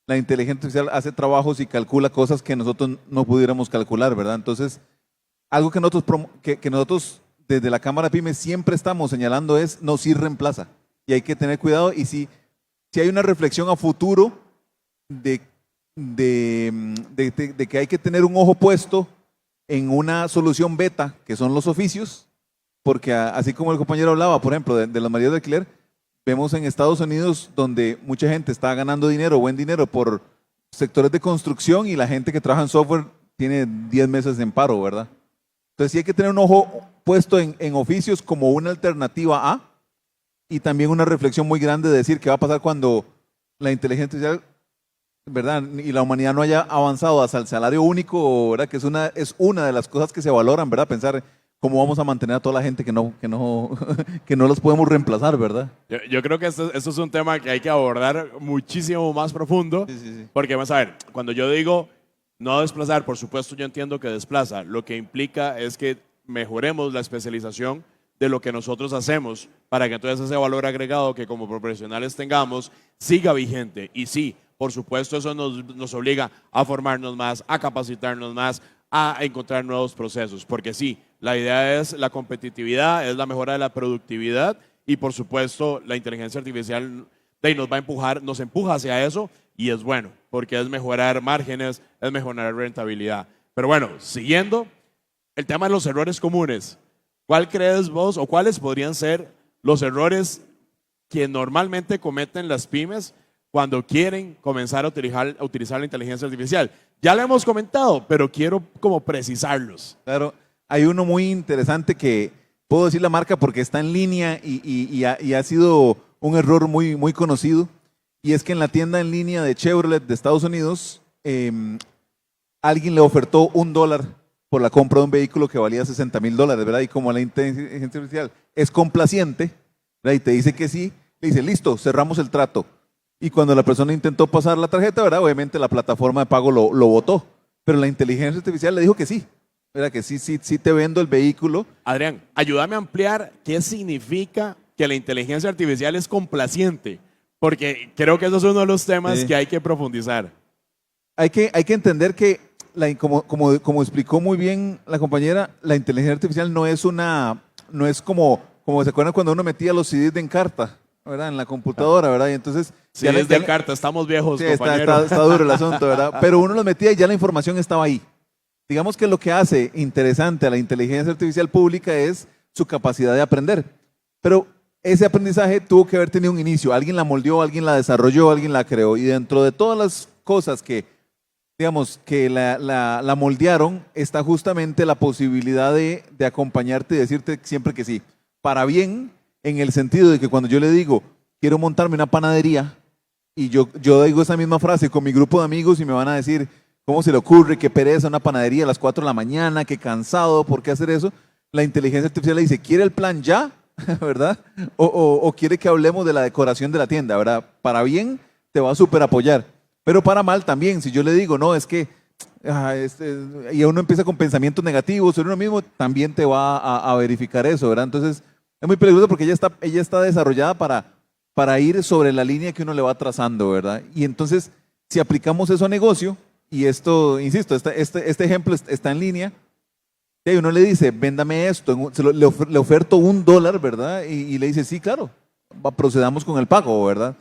la inteligencia artificial hace trabajos y calcula cosas que nosotros no pudiéramos calcular, ¿verdad? Entonces, algo que nosotros desde la Cámara PYME siempre estamos señalando es, no, sí reemplaza. Y hay que tener cuidado y si hay una reflexión a futuro de que hay que tener un ojo puesto en una solución beta, que son los oficios, porque así como el compañero hablaba, por ejemplo, de los maridos de alquiler, vemos en Estados Unidos donde mucha gente está ganando dinero, buen dinero, por sectores de construcción y la gente que trabaja en software tiene 10 meses en paro, ¿verdad? Entonces sí hay que tener un ojo puesto en oficios como una alternativa a, y también una reflexión muy grande de decir qué va a pasar cuando la inteligencia artificial, ¿verdad? Y la humanidad no haya avanzado hasta el salario único, ¿verdad? Que es una de las cosas que se valoran, ¿verdad? Pensar cómo vamos a mantener a toda la gente que no los podemos reemplazar, ¿verdad? Yo creo que esto es un tema que hay que abordar muchísimo más profundo, Sí. porque vamos a ver, cuando yo digo no desplazar, por supuesto yo entiendo que desplaza, lo que implica es que mejoremos la especialización de lo que nosotros hacemos para que entonces ese valor agregado que como profesionales tengamos siga vigente. Y sí, por supuesto eso nos obliga a formarnos más, a capacitarnos más, a encontrar nuevos procesos, porque sí, la idea es la competitividad, es la mejora de la productividad y por supuesto la inteligencia artificial nos va a empujar, nos empuja hacia eso y es bueno, porque es mejorar márgenes, es mejorar rentabilidad. Pero bueno, siguiendo el tema de los errores comunes, ¿cuál crees vos o cuáles podrían ser los errores que normalmente cometen las pymes cuando quieren comenzar a utilizar la inteligencia artificial? Ya lo hemos comentado, pero quiero como precisarlos. Claro, hay uno muy interesante que puedo decir la marca porque está en línea y ha sido un error muy, muy conocido, y es que en la tienda en línea de Chevrolet de Estados Unidos, alguien le ofertó $1 por la compra de un vehículo que valía $60,000, ¿verdad? Y como la inteligencia artificial es complaciente, ¿verdad? Y te dice que sí, le dice, listo, cerramos el trato. Y cuando la persona intentó pasar la tarjeta, ¿verdad? Obviamente la plataforma de pago lo votó, pero la inteligencia artificial le dijo que sí, ¿verdad? Que sí te vendo el vehículo. Adrián, ayúdame a ampliar qué significa que la inteligencia artificial es complaciente, porque creo que eso es uno de los temas que hay que profundizar. Hay que entender que, como explicó muy bien la compañera, la inteligencia artificial no es como se acuerdan cuando uno metía los CDs de Encarta, ¿verdad? En la computadora, ¿verdad? Y entonces Sí, es de carta, estamos viejos, sí, compañero. está duro el asunto, ¿verdad? Pero uno los metía y ya la información estaba ahí. Digamos que lo que hace interesante a la inteligencia artificial pública es su capacidad de aprender. Pero ese aprendizaje tuvo que haber tenido un inicio. Alguien la moldeó, alguien la desarrolló, alguien la creó. Y dentro de todas las cosas que, digamos, que la moldearon, está justamente la posibilidad de acompañarte y decirte siempre que sí. Para bien, en el sentido de que cuando yo le digo, quiero montarme una panadería, y yo digo esa misma frase con mi grupo de amigos y me van a decir, ¿cómo se le ocurre? Qué pereza, una panadería a las 4 de la mañana, qué cansado, ¿por qué hacer eso? La inteligencia artificial le dice, ¿quiere el plan ya? ¿Verdad? O quiere que hablemos de la decoración de la tienda, ¿verdad? Para bien, te va a súper apoyar. Pero para mal también, si yo le digo, no, es que, y uno empieza con pensamientos negativos sobre uno mismo, también te va a verificar eso, ¿verdad? Entonces, es muy peligroso porque ella está desarrollada para ir sobre la línea que uno le va trazando, ¿verdad? Y entonces, si aplicamos eso a negocio, y esto, insisto, este ejemplo está en línea, y uno le dice, véndame esto, le oferto $1, ¿verdad? Y le dice, sí, claro, procedamos con el pago, ¿verdad?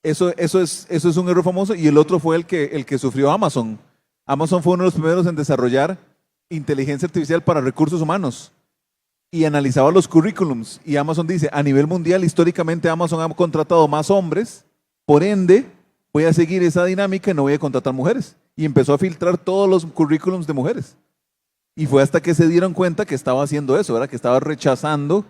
Eso es un error famoso y el otro fue el que sufrió Amazon. Amazon fue uno de los primeros en desarrollar inteligencia artificial para recursos humanos y analizaba los currículums. Y Amazon dice, a nivel mundial, históricamente Amazon ha contratado más hombres, por ende, voy a seguir esa dinámica y no voy a contratar mujeres. Y empezó a filtrar todos los currículums de mujeres. Y fue hasta que se dieron cuenta que estaba haciendo eso, ¿verdad? Que estaba rechazando,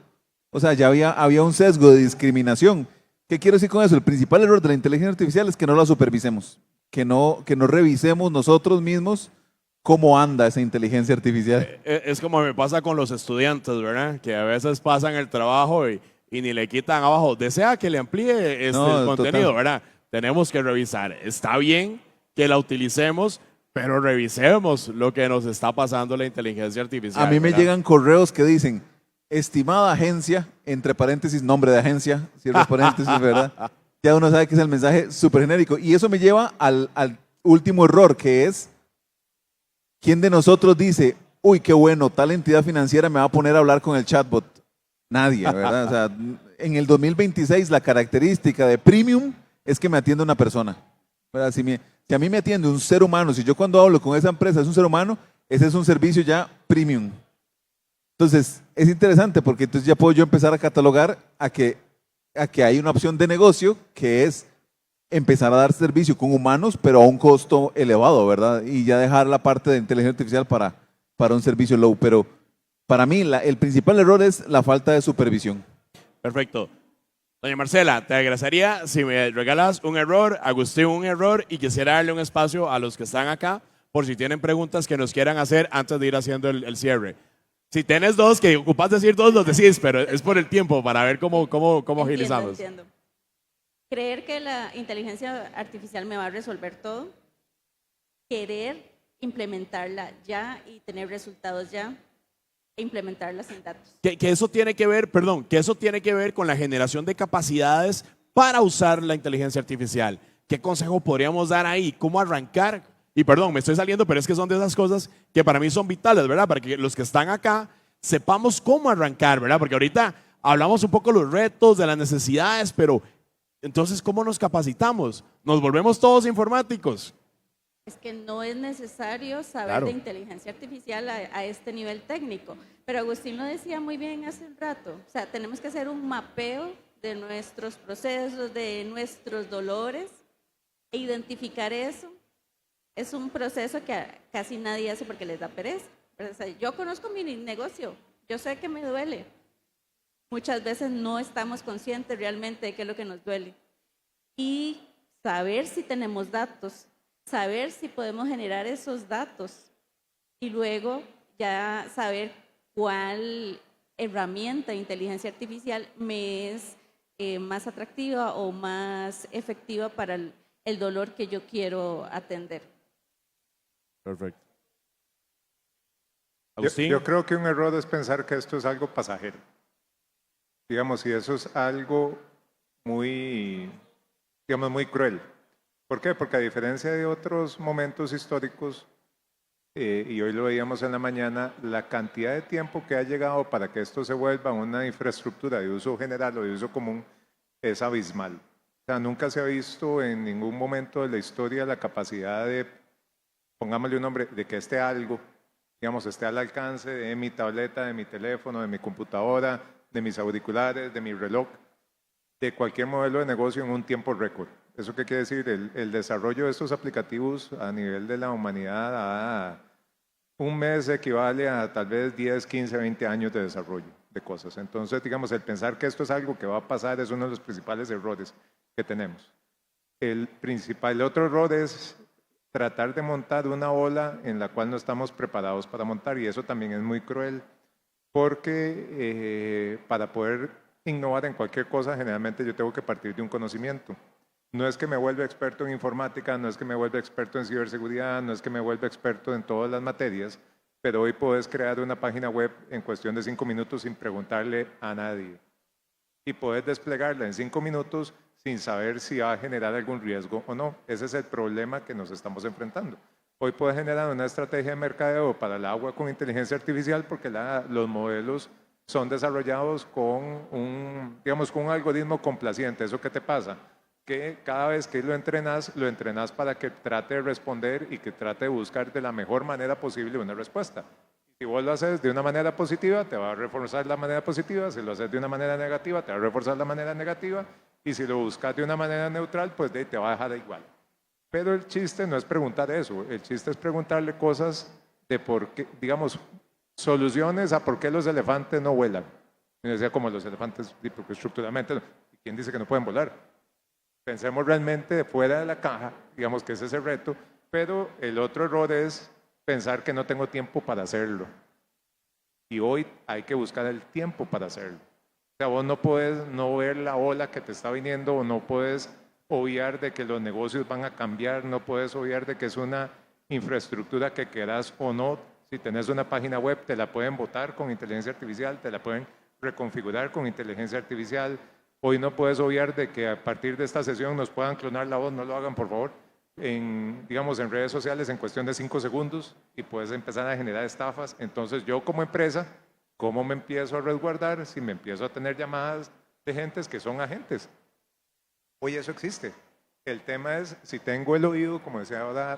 o sea, ya había un sesgo de discriminación. ¿Qué quiero decir con eso? El principal error de la inteligencia artificial es que no la supervisemos, que no revisemos nosotros mismos cómo anda esa inteligencia artificial. Es como me pasa con los estudiantes, ¿verdad? Que a veces pasan el trabajo y ni le quitan abajo. Desea que le amplíe el contenido, total. ¿verdad? Tenemos que revisar. Está bien que la utilicemos, pero revisemos lo que nos está pasando la inteligencia artificial. A mí me ¿verdad? llegan correos que dicen, estimada agencia, entre paréntesis, nombre de agencia, cierre paréntesis, ¿verdad? Ya uno sabe que es el mensaje súper genérico. Y eso me lleva al último error, que es, ¿quién de nosotros dice, uy, qué bueno, tal entidad financiera me va a poner a hablar con el chatbot? Nadie, ¿verdad? O sea, en el 2026 la característica de premium es que me atienda una persona. ¿Verdad? Si a mí me atiende un ser humano, si yo cuando hablo con esa empresa es un ser humano, ese es un servicio ya premium. Entonces, es interesante porque entonces ya puedo yo empezar a catalogar a que hay una opción de negocio que es empezar a dar servicio con humanos, pero a un costo elevado, ¿verdad? Y ya dejar la parte de inteligencia artificial para un servicio low. Pero para mí el principal error es la falta de supervisión. Perfecto. Doña Marcela, te agradecería si me regalas un error, Agustín un error, y quisiera darle un espacio a los que están acá por si tienen preguntas que nos quieran hacer antes de ir haciendo el cierre. Si tienes dos, que ocupas decir dos, los decís, pero es por el tiempo, para ver cómo agilizamos. Entiendo. Creer que la inteligencia artificial me va a resolver todo, querer implementarla ya y tener resultados ya, e implementarla sin datos. Que eso tiene que ver, perdón, que eso tiene que ver con la generación de capacidades para usar la inteligencia artificial. ¿Qué consejo podríamos dar ahí? ¿Cómo arrancar? Y perdón, me estoy saliendo, pero es que son de esas cosas que para mí son vitales, ¿verdad? Para que los que están acá sepamos cómo arrancar, ¿verdad? Porque ahorita hablamos un poco de los retos, de las necesidades, pero entonces, ¿cómo nos capacitamos? ¿Nos volvemos todos informáticos? Es que no es necesario saber Claro. de inteligencia artificial a este nivel técnico. Pero Agustín lo decía muy bien hace un rato. O sea, tenemos que hacer un mapeo de nuestros procesos, de nuestros dolores e identificar eso. Es un proceso que casi nadie hace porque les da pereza. O sea, yo conozco mi negocio, yo sé que me duele. Muchas veces no estamos conscientes realmente de qué es lo que nos duele. Y saber si tenemos datos, saber si podemos generar esos datos y luego ya saber cuál herramienta de inteligencia artificial me es más atractiva o más efectiva para el dolor que yo quiero atender. Perfecto. Yo, Agustín. yo creo que un error es pensar que esto es algo pasajero. Digamos, y eso es algo muy, digamos, muy cruel. ¿Por qué? Porque a diferencia de otros momentos históricos, y hoy lo veíamos en la mañana, la cantidad de tiempo que ha llegado para que esto se vuelva una infraestructura de uso general o de uso común es abismal. O sea, nunca se ha visto en ningún momento de la historia la capacidad de, pongámosle un nombre, de que esté algo, digamos, esté al alcance de mi tableta, de mi teléfono, de mi computadora, de mis auriculares, de mi reloj, de cualquier modelo de negocio en un tiempo récord. ¿Eso qué quiere decir? El desarrollo de estos aplicativos a nivel de la humanidad a un mes equivale a tal vez 10, 15, 20 años de desarrollo de cosas. Entonces, digamos, el pensar que esto es algo que va a pasar es uno de los principales errores que tenemos. El otro error es tratar de montar una ola en la cual no estamos preparados para montar, y eso también es muy cruel porque para poder innovar en cualquier cosa generalmente yo tengo que partir de un conocimiento. No es que me vuelva experto en informática, no es que me vuelva experto en ciberseguridad, no es que me vuelva experto en todas las materias, pero hoy puedes crear una página web en cuestión de 5 minutos sin preguntarle a nadie y poder desplegarla en 5 minutos sin saber si va a generar algún riesgo o no. Ese es el problema que nos estamos enfrentando. Hoy puedes generar una estrategia de mercadeo para el agua con inteligencia artificial porque los modelos son desarrollados con un algoritmo complaciente. ¿Eso qué te pasa? que cada vez que lo entrenas para que trate de responder y que trate de buscar de la mejor manera posible una respuesta. Si vos lo haces de una manera positiva, te va a reforzar la manera positiva. Si lo haces de una manera negativa, te va a reforzar la manera negativa. Y si lo buscas de una manera neutral, pues te va a dejar igual. Pero el chiste no es preguntar eso. El chiste es preguntarle cosas de por qué, digamos, soluciones a por qué los elefantes no vuelan. Y decía como los elefantes, porque estructuralmente, ¿quién dice que no pueden volar? Pensemos realmente de fuera de la caja, digamos que ese es el reto. Pero el otro error es pensar que no tengo tiempo para hacerlo. Y hoy hay que buscar el tiempo para hacerlo. O sea, vos no puedes no ver la ola que te está viniendo o no puedes obviar de que los negocios van a cambiar, no puedes obviar de que es una infraestructura que quieras o no. Si tenés una página web, te la pueden botar con inteligencia artificial, te la pueden reconfigurar con inteligencia artificial. Hoy no puedes obviar de que a partir de esta sesión nos puedan clonar la voz, no lo hagan por favor. Digamos, en redes sociales en cuestión de 5 segundos y puedes empezar a generar estafas. Entonces yo como empresa, ¿cómo me empiezo a resguardar si me empiezo a tener llamadas de gentes que son agentes? Hoy eso existe. El tema es si tengo el oído, como decía ahora,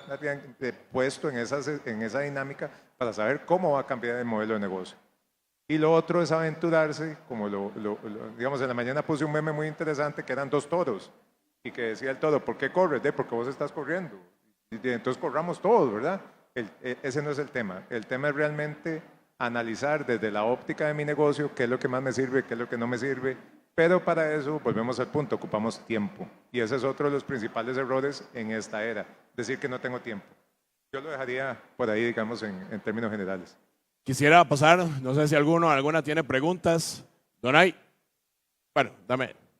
puesto en esa dinámica para saber cómo va a cambiar el modelo de negocio. Y lo otro es aventurarse, como digamos, en la mañana puse un meme muy interesante que eran 2 toros. Y que decía el toro, ¿por qué corres? Porque vos estás corriendo. Y entonces corramos todos, ¿verdad? Ese no es el tema. El tema es realmente analizar desde la óptica de mi negocio qué es lo que más me sirve, qué es lo que no me sirve. Pero para eso, volvemos al punto, ocupamos tiempo. Y ese es otro de los principales errores en esta era, decir que no tengo tiempo. Yo lo dejaría por ahí, digamos, en términos generales. Quisiera pasar, no sé si alguna tiene preguntas. Donay. Bueno,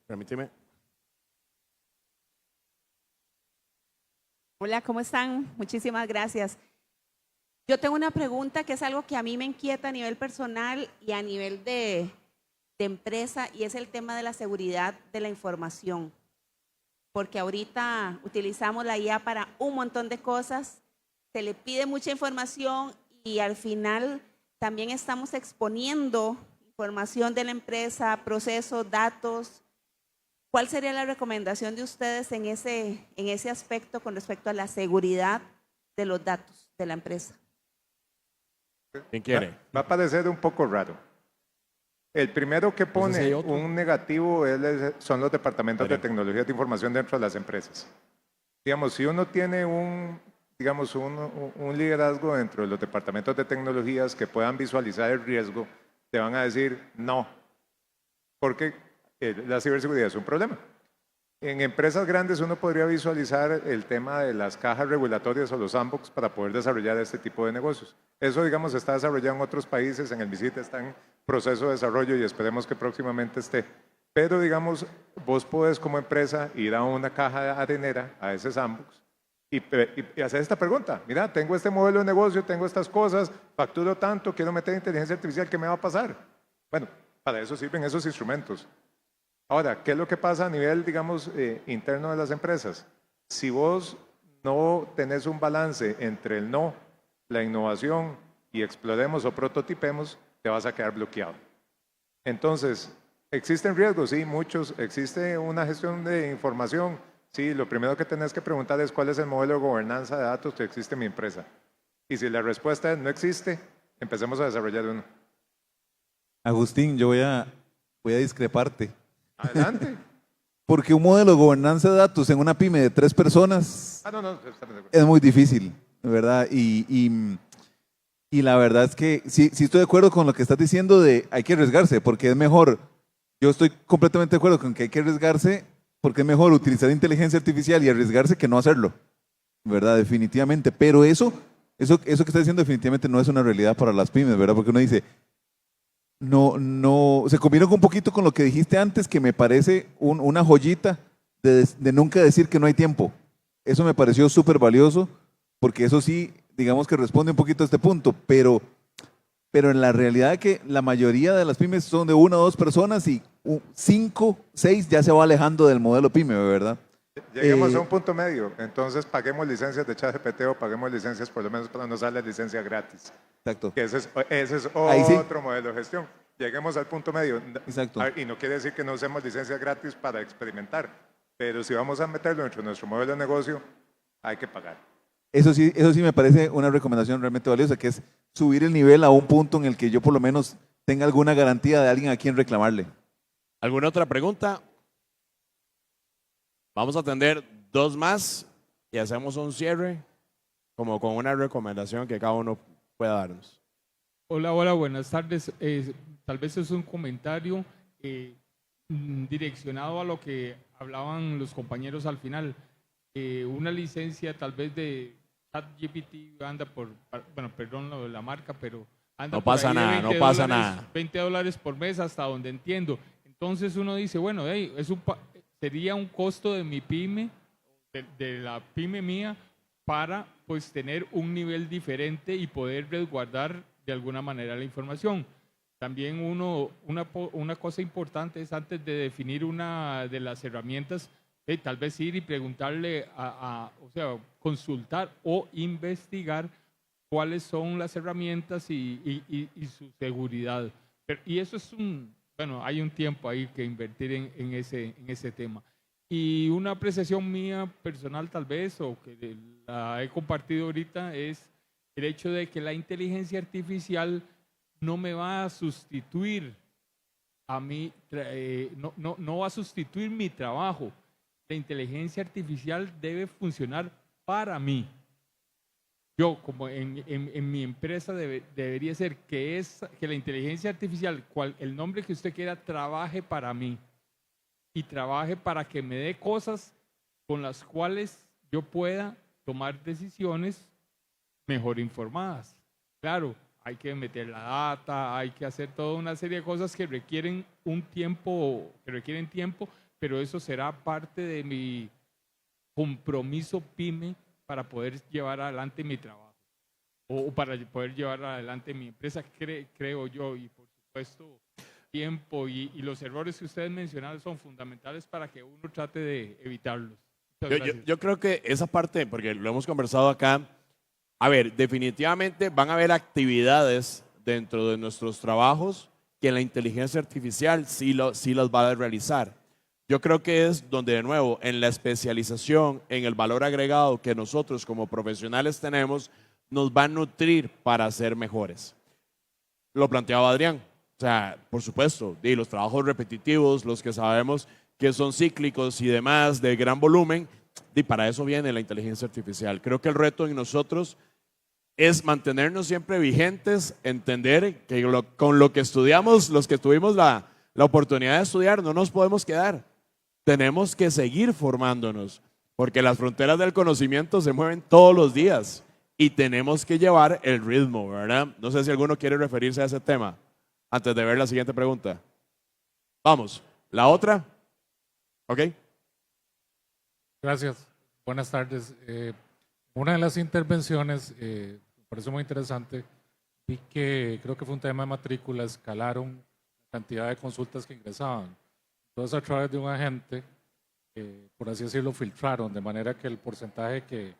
permíteme. Hola, ¿cómo están? Muchísimas gracias. Yo tengo una pregunta que es algo que a mí me inquieta a nivel personal y a nivel de empresa, y es el tema de la seguridad de la información. Porque ahorita utilizamos la IA para un montón de cosas, se le pide mucha información y al final también estamos exponiendo información de la empresa, procesos, datos. ¿Cuál sería la recomendación de ustedes en ese aspecto con respecto a la seguridad de los datos de la empresa? ¿Quién quiere? Va a parecer un poco raro. El primero que pone un negativo son los departamentos de tecnología de información dentro de las empresas. Digamos, si uno tiene un liderazgo dentro de los departamentos de tecnologías que puedan visualizar el riesgo, te van a decir no, porque la ciberseguridad es un problema. En empresas grandes uno podría visualizar el tema de las cajas regulatorias o los sandbox para poder desarrollar este tipo de negocios. Eso, digamos, está desarrollado en otros países, en el MISIT está en proceso de desarrollo y esperemos que próximamente esté. Pero, digamos, vos podés como empresa ir a una caja arenera, a ese sandbox, y hacer esta pregunta. Mira, tengo este modelo de negocio, tengo estas cosas, facturo tanto, quiero meter inteligencia artificial, ¿qué me va a pasar? Bueno, para eso sirven esos instrumentos. Ahora, ¿qué es lo que pasa a nivel, digamos, interno de las empresas? Si vos no tenés un balance entre el no, la innovación y exploremos o prototipemos, te vas a quedar bloqueado. Entonces, ¿existen riesgos? Sí, muchos. ¿Existe una gestión de información? Sí, lo primero que tenés que preguntar es cuál es el modelo de gobernanza de datos que existe en mi empresa. Y si la respuesta es no existe, empecemos a desarrollar uno. Agustín, yo voy a discreparte. Adelante. Porque un modelo de gobernanza de datos en una pyme de 3 personas es muy difícil, ¿verdad? Y la verdad es que sí estoy de acuerdo con lo que estás diciendo de hay que arriesgarse, porque es mejor, yo estoy completamente de acuerdo con que hay que arriesgarse, porque es mejor utilizar inteligencia artificial y arriesgarse que no hacerlo, ¿verdad? Definitivamente, pero eso que estás diciendo definitivamente no es una realidad para las pymes, ¿verdad? Porque uno dice, no, se combina un poquito con lo que dijiste antes, que me parece una joyita de nunca decir que no hay tiempo. Eso me pareció súper valioso, porque eso sí, digamos que responde un poquito a este punto, pero en la realidad que la mayoría de las pymes son de 1 o 2 personas y 5, 6 ya se va alejando del modelo pyme, ¿verdad? Lleguemos a un punto medio, entonces paguemos licencias de ChatGPT o paguemos licencias por lo menos para no usar la licencia gratis. Exacto. Que ese es otro modelo de gestión. Lleguemos al punto medio. Exacto. Y no quiere decir que no usemos licencias gratis para experimentar, pero si vamos a meterlo dentro de nuestro modelo de negocio, hay que pagar. Eso sí me parece una recomendación realmente valiosa, que es subir el nivel a un punto en el que yo por lo menos tenga alguna garantía de alguien a quien reclamarle. ¿Alguna otra pregunta? Vamos a atender 2 más y hacemos un cierre como con una recomendación que cada uno pueda darnos. Hola, hola, buenas tardes. Tal vez es un comentario direccionado a lo que hablaban los compañeros al final. Una licencia tal vez de ChatGPT anda por, bueno, perdón lo de la marca, pero anda No por pasa ahí de nada, no 20 pasa dólares, nada. $20 por mes hasta donde entiendo. Entonces uno dice, bueno, hey, sería un costo de mi pyme, de la pyme mía, para pues tener un nivel diferente y poder resguardar de alguna manera la información. También una cosa importante es antes de definir una de las herramientas, tal vez ir y preguntarle o sea, consultar o investigar cuáles son las herramientas y su seguridad. Y eso es bueno, hay un tiempo ahí que invertir en ese tema. Y una apreciación mía personal tal vez, o que la he compartido ahorita, es el hecho de que la inteligencia artificial no me va a sustituir a mí, no va a sustituir mi trabajo. La inteligencia artificial debe funcionar para mí. Yo, como en mi empresa, debería ser que la inteligencia artificial, el nombre que usted quiera, trabaje para mí y trabaje para que me dé cosas con las cuales yo pueda tomar decisiones mejor informadas. Claro, hay que meter la data, hay que hacer toda una serie de cosas que requieren tiempo, pero eso será parte de mi compromiso pyme para poder llevar adelante mi trabajo o para poder llevar adelante mi empresa, creo yo. Y por supuesto, tiempo y los errores que ustedes mencionaron son fundamentales para que uno trate de evitarlos. Muchas gracias. Yo creo que esa parte, porque lo hemos conversado acá, a ver, definitivamente van a haber actividades dentro de nuestros trabajos que la inteligencia artificial sí las va a realizar. Yo creo que es donde, de nuevo, en la especialización, en el valor agregado que nosotros como profesionales tenemos, nos va a nutrir para ser mejores. Lo planteaba Adrián. O sea, por supuesto, y los trabajos repetitivos, los que sabemos que son cíclicos y demás, de gran volumen, y para eso viene la inteligencia artificial. Creo que el reto en nosotros es mantenernos siempre vigentes, entender que con lo que estudiamos, los que tuvimos la oportunidad de estudiar, no nos podemos quedar. Tenemos que seguir formándonos, porque las fronteras del conocimiento se mueven todos los días y tenemos que llevar el ritmo, ¿verdad? No sé si alguno quiere referirse a ese tema antes de ver la siguiente pregunta. Vamos, la otra. ¿Ok? Gracias. Buenas tardes. Una de las intervenciones, me pareció muy interesante, vi que creo que fue un tema de matrícula, escalaron la cantidad de consultas que ingresaban. Entonces, a través de un agente, por así decirlo, filtraron, de manera que el porcentaje que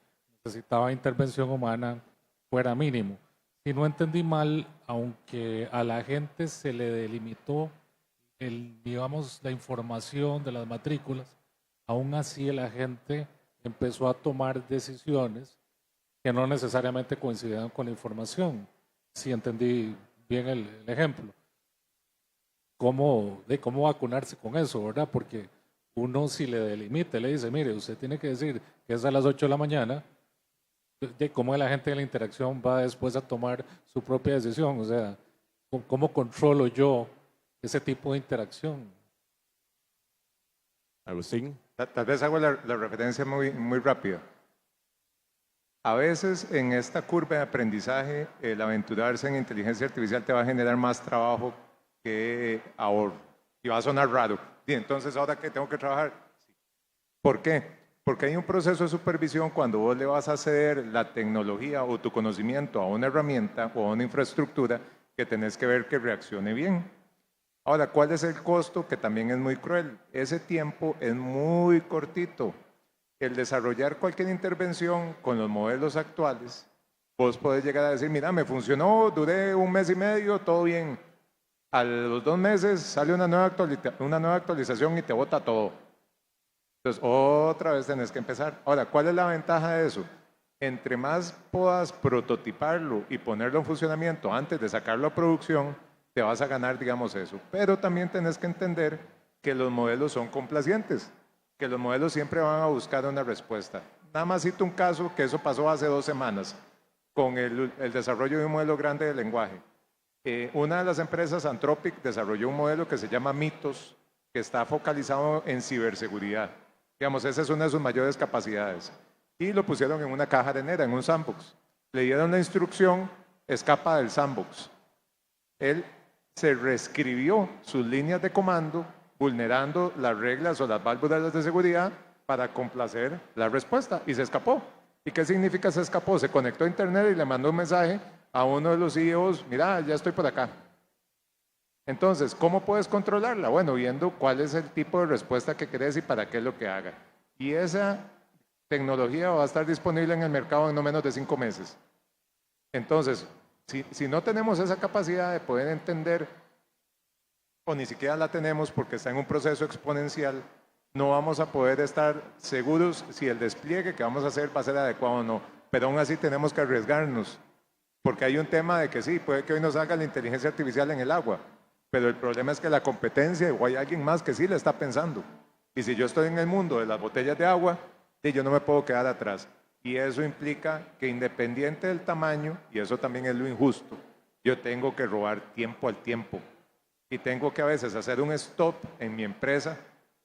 necesitaba intervención humana fuera mínimo. Si no entendí mal, aunque a la gente se le delimitó digamos, la información de las matrículas, aún así el agente empezó a tomar decisiones que no necesariamente coincidían con la información. Si entendí bien el ejemplo. ¿Cómo vacunarse con eso, verdad? Porque uno si le delimita, le dice, mire, usted tiene que decir que es a las 8 de la mañana, ¿cómo la gente de la interacción va después a tomar su propia decisión? O sea, ¿cómo controlo yo ese tipo de interacción? Agustín. Tal vez hago la referencia muy rápida. A veces en esta curva de aprendizaje, el aventurarse en inteligencia artificial te va a generar más trabajo que ahorro. Y va a sonar raro. Y entonces, ¿ahora qué tengo que trabajar? Sí. ¿Por qué? Porque hay un proceso de supervisión cuando vos le vas a ceder la tecnología o tu conocimiento a una herramienta o a una infraestructura que tenés que ver que reaccione bien. Ahora, ¿cuál es el costo? Que también es muy cruel. Ese tiempo es muy cortito. El desarrollar cualquier intervención con los modelos actuales, vos podés llegar a decir, mira, me funcionó, duré 1 mes y medio, todo bien. A los 2 meses sale una nueva actualización y te bota todo. Entonces, otra vez tenés que empezar. Ahora, ¿cuál es la ventaja de eso? Entre más puedas prototiparlo y ponerlo en funcionamiento antes de sacarlo a producción, te vas a ganar, digamos, eso. Pero también tenés que entender que los modelos son complacientes, que los modelos siempre van a buscar una respuesta. Nada más cito un caso que eso pasó hace 2 semanas con el desarrollo de un modelo grande de lenguaje. Una de las empresas, Anthropic, desarrolló un modelo que se llama Mythos, que está focalizado en ciberseguridad. Digamos, esa es una de sus mayores capacidades. Y lo pusieron en una caja arenera, en un sandbox. Le dieron la instrucción, escapa del sandbox. Él se reescribió sus líneas de comando, vulnerando las reglas o las válvulas de seguridad para complacer la respuesta, y se escapó. ¿Y qué significa se escapó? Se conectó a internet y le mandó un mensaje a uno de los CEOs, mira, ya estoy por acá. Entonces, ¿cómo puedes controlarla? Bueno, viendo cuál es el tipo de respuesta que querés y para qué es lo que haga. Y esa tecnología va a estar disponible en el mercado en no menos de 5 meses. Entonces, si no tenemos esa capacidad de poder entender, o ni siquiera la tenemos porque está en un proceso exponencial, no vamos a poder estar seguros si el despliegue que vamos a hacer va a ser adecuado o no. Pero aún así tenemos que arriesgarnos, porque hay un tema de que sí, puede que hoy nos haga la inteligencia artificial en el agua, pero el problema es que la competencia, o hay alguien más que sí la está pensando. Y si yo estoy en el mundo de las botellas de agua, yo no me puedo quedar atrás. Y eso implica que independiente del tamaño, y eso también es lo injusto, yo tengo que robar tiempo al tiempo. Y tengo que a veces hacer un stop en mi empresa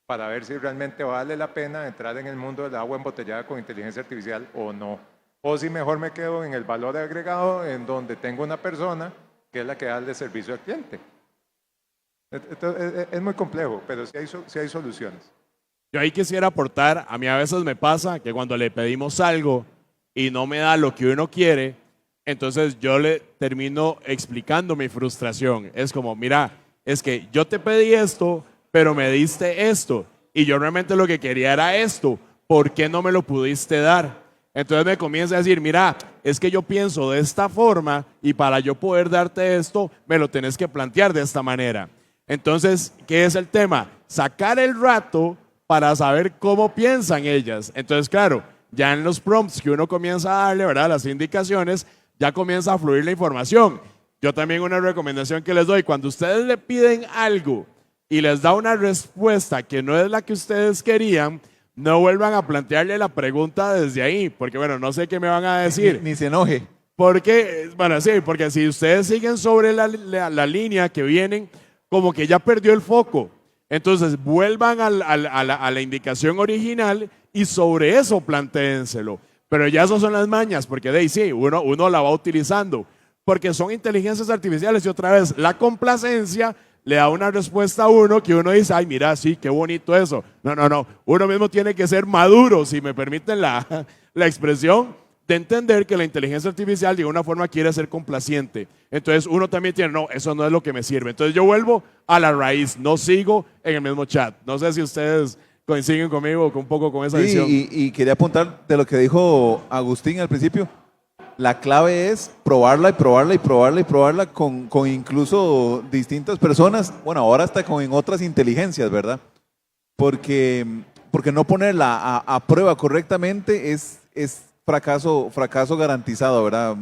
para ver si realmente vale la pena entrar en el mundo del agua embotellada con inteligencia artificial o no. O si mejor me quedo en el valor agregado, en donde tengo una persona que es la que da el servicio al cliente. Entonces, es muy complejo, pero sí hay soluciones. Yo ahí quisiera aportar, a mí a veces me pasa que cuando le pedimos algo y no me da lo que uno quiere, entonces yo le termino explicando mi frustración. Es como, mira, es que yo te pedí esto, pero me diste esto, y yo realmente lo que quería era esto, ¿por qué no me lo pudiste dar? Entonces me comienza a decir, mira, es que yo pienso de esta forma, y para yo poder darte esto, me lo tenés que plantear de esta manera. Entonces, ¿qué es el tema? Sacar el rato para saber cómo piensan ellas. Entonces, claro, ya en los prompts que uno comienza a darle, ¿verdad?, las indicaciones, ya comienza a fluir la información. Yo también una recomendación que les doy, cuando ustedes le piden algo y les da una respuesta que no es la que ustedes querían, no vuelvan a plantearle la pregunta desde ahí, porque bueno, no sé qué me van a decir. Ni se enoje. Porque, bueno, sí, porque si ustedes siguen sobre la línea que vienen, como que ya perdió el foco. Entonces vuelvan a la indicación original y sobre eso plantéenselo. Pero ya esas son las mañas, porque de ahí sí, uno la va utilizando. Porque son inteligencias artificiales y otra vez la complacencia le da una respuesta a uno que uno dice, ay, mira, sí, qué bonito eso. No. Uno mismo tiene que ser maduro, si me permiten la expresión, de entender que la inteligencia artificial de alguna forma quiere ser complaciente. Entonces uno también tiene, no, eso no es lo que me sirve. Entonces yo vuelvo a la raíz, no sigo en el mismo chat. No sé si ustedes coinciden conmigo un poco con esa visión. Y quería apuntar de lo que dijo Agustín al principio. La clave es probarla y probarla y probarla y probarla con incluso distintas personas. Bueno, ahora hasta con otras inteligencias, ¿verdad? Porque no ponerla a prueba correctamente es fracaso garantizado, ¿verdad?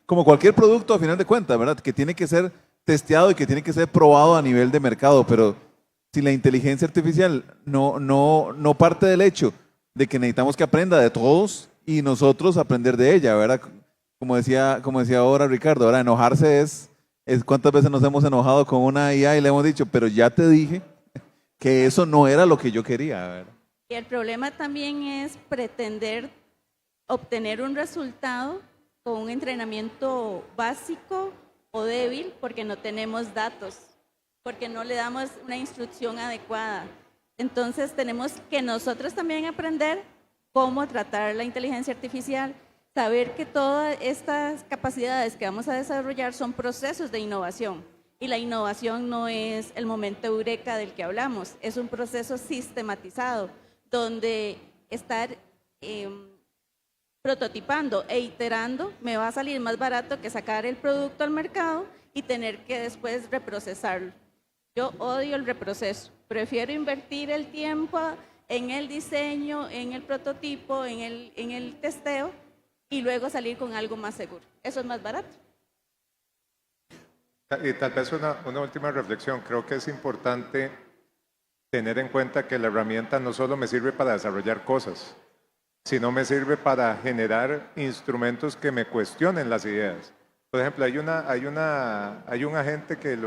Como cualquier producto a final de cuentas, ¿verdad? Que tiene que ser testeado y que tiene que ser probado a nivel de mercado, pero si la inteligencia artificial no parte del hecho de que necesitamos que aprenda de todos y nosotros aprender de ella, ¿verdad? Como decía ahora Ricardo, ahora enojarse es cuántas veces nos hemos enojado con una IA y le hemos dicho, pero ya te dije que eso no era lo que yo quería, ¿verdad? Y el problema también es pretender obtener un resultado con un entrenamiento básico o débil porque no tenemos datos, porque no le damos una instrucción adecuada. Entonces tenemos que nosotros también aprender cómo tratar la inteligencia artificial, saber que todas estas capacidades que vamos a desarrollar son procesos de innovación. Y la innovación no es el momento eureka del que hablamos, es un proceso sistematizado donde estar prototipando e iterando me va a salir más barato que sacar el producto al mercado y tener que después reprocesarlo. Yo odio el reproceso, prefiero invertir el tiempo en el diseño, en el prototipo, en el testeo y luego salir con algo más seguro. Eso es más barato. Y tal vez una última reflexión. Creo que es importante tener en cuenta que la herramienta no solo me sirve para desarrollar cosas, sino me sirve para generar instrumentos que me cuestionen las ideas. Por ejemplo, hay un agente que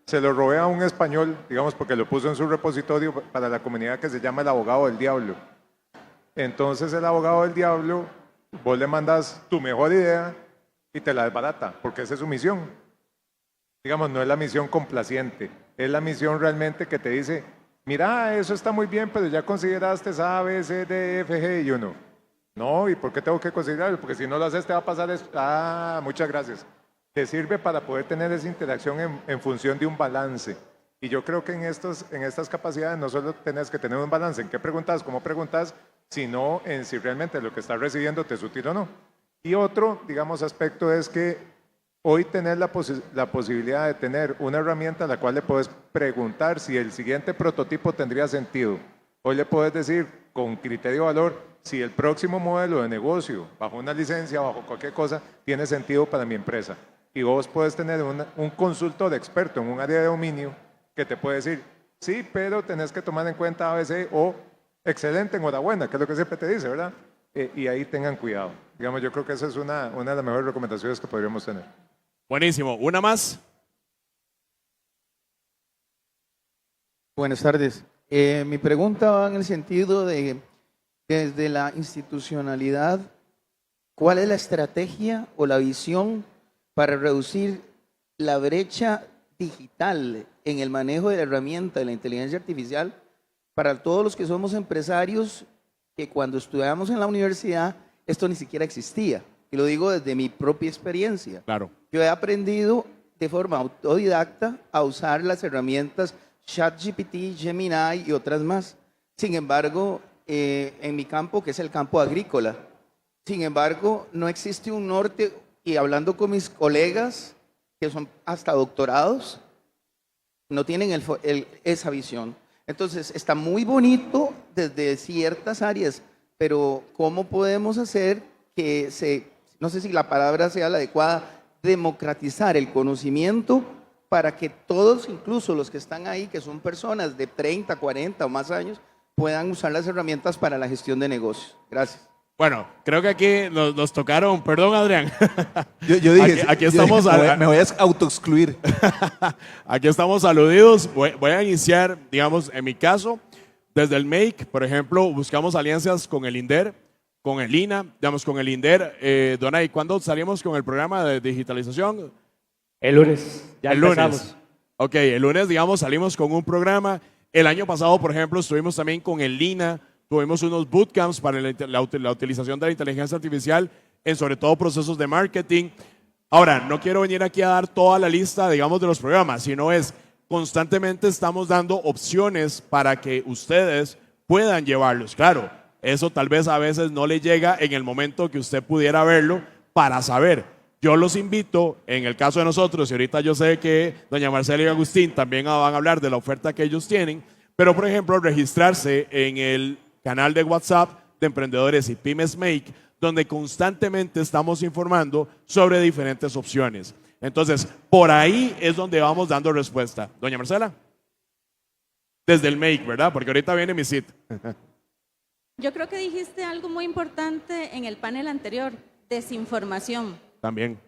se lo robé a un español, digamos, porque lo puso en su repositorio para la comunidad, que se llama el abogado del diablo. Entonces el abogado del diablo, vos le mandas tu mejor idea y te la desbarata, porque esa es su misión. Digamos, no es la misión complaciente, es la misión realmente que te dice, mira, eso está muy bien, pero ya consideraste A, B, C, D, F, G, y uno. No, ¿y por qué tengo que considerarlo? Porque si no lo haces te va a pasar esto. Ah, muchas gracias. Te sirve para poder tener esa interacción en función de un balance. Y yo creo que en estas capacidades no solo tenés que tener un balance en qué preguntas, cómo preguntas, sino en si realmente lo que estás recibiendo te es útil o no. Y otro, digamos, aspecto es que hoy tener la posibilidad de tener una herramienta a la cual le puedes preguntar si el siguiente prototipo tendría sentido. Hoy le puedes decir con criterio de valor si el próximo modelo de negocio, bajo una licencia, bajo cualquier cosa, tiene sentido para mi empresa. Y vos puedes tener un consultor experto en un área de dominio que te puede decir, sí, pero tenés que tomar en cuenta ABC o excelente, enhorabuena, que es lo que siempre te dice, ¿verdad? Y ahí tengan cuidado. Digamos, yo creo que esa es una de las mejores recomendaciones que podríamos tener. Buenísimo. ¿Una más? Buenas tardes. Mi pregunta va en el sentido de, desde la institucionalidad, ¿cuál es la estrategia o la visión para reducir la brecha digital en el manejo de la herramienta de la inteligencia artificial para todos los que somos empresarios que cuando estudiamos en la universidad esto ni siquiera existía? Y lo digo desde mi propia experiencia. Claro. Yo he aprendido de forma autodidacta a usar las herramientas ChatGPT, Gemini y otras más. Sin embargo, en mi campo, que es el campo agrícola, sin embargo, no existe un norte, y hablando con mis colegas que son hasta doctorados, no tienen esa visión. Entonces, está muy bonito desde ciertas áreas, pero ¿cómo podemos hacer que no sé si la palabra sea la adecuada, democratizar el conocimiento para que todos, incluso los que están ahí, que son personas de 30, 40 o más años, puedan usar las herramientas para la gestión de negocios? Gracias. Bueno, creo que aquí nos tocaron, perdón Adrián. Yo dije, aquí estamos me voy a autoexcluir. Aquí estamos aludidos. Voy a iniciar, digamos, en mi caso, desde el MAKE, por ejemplo, buscamos alianzas con el INDER, con el INA, digamos, con el INDER. Donay, ¿cuándo salimos con el programa de digitalización? El lunes, ya el empezamos. lunes. Ok, el lunes, digamos, salimos con un programa. El año pasado, por ejemplo, estuvimos también con el INA, tuvimos unos bootcamps para la utilización de la inteligencia artificial en sobre todo procesos de marketing. Ahora, no quiero venir aquí a dar toda la lista, digamos, de los programas, sino es constantemente estamos dando opciones para que ustedes puedan llevarlos. Claro, eso tal vez a veces no le llega en el momento que usted pudiera verlo para saber. Yo los invito, en el caso de nosotros, y ahorita yo sé que doña Marcela y Agustín también van a hablar de la oferta que ellos tienen, pero por ejemplo, registrarse en el canal de WhatsApp de Emprendedores y Pymes Make, donde constantemente estamos informando sobre diferentes opciones. Entonces, por ahí es donde vamos dando respuesta. Doña Marcela, desde el Make, ¿verdad? Porque ahorita viene mi cita. Yo creo que dijiste algo muy importante en el panel anterior, desinformación. También.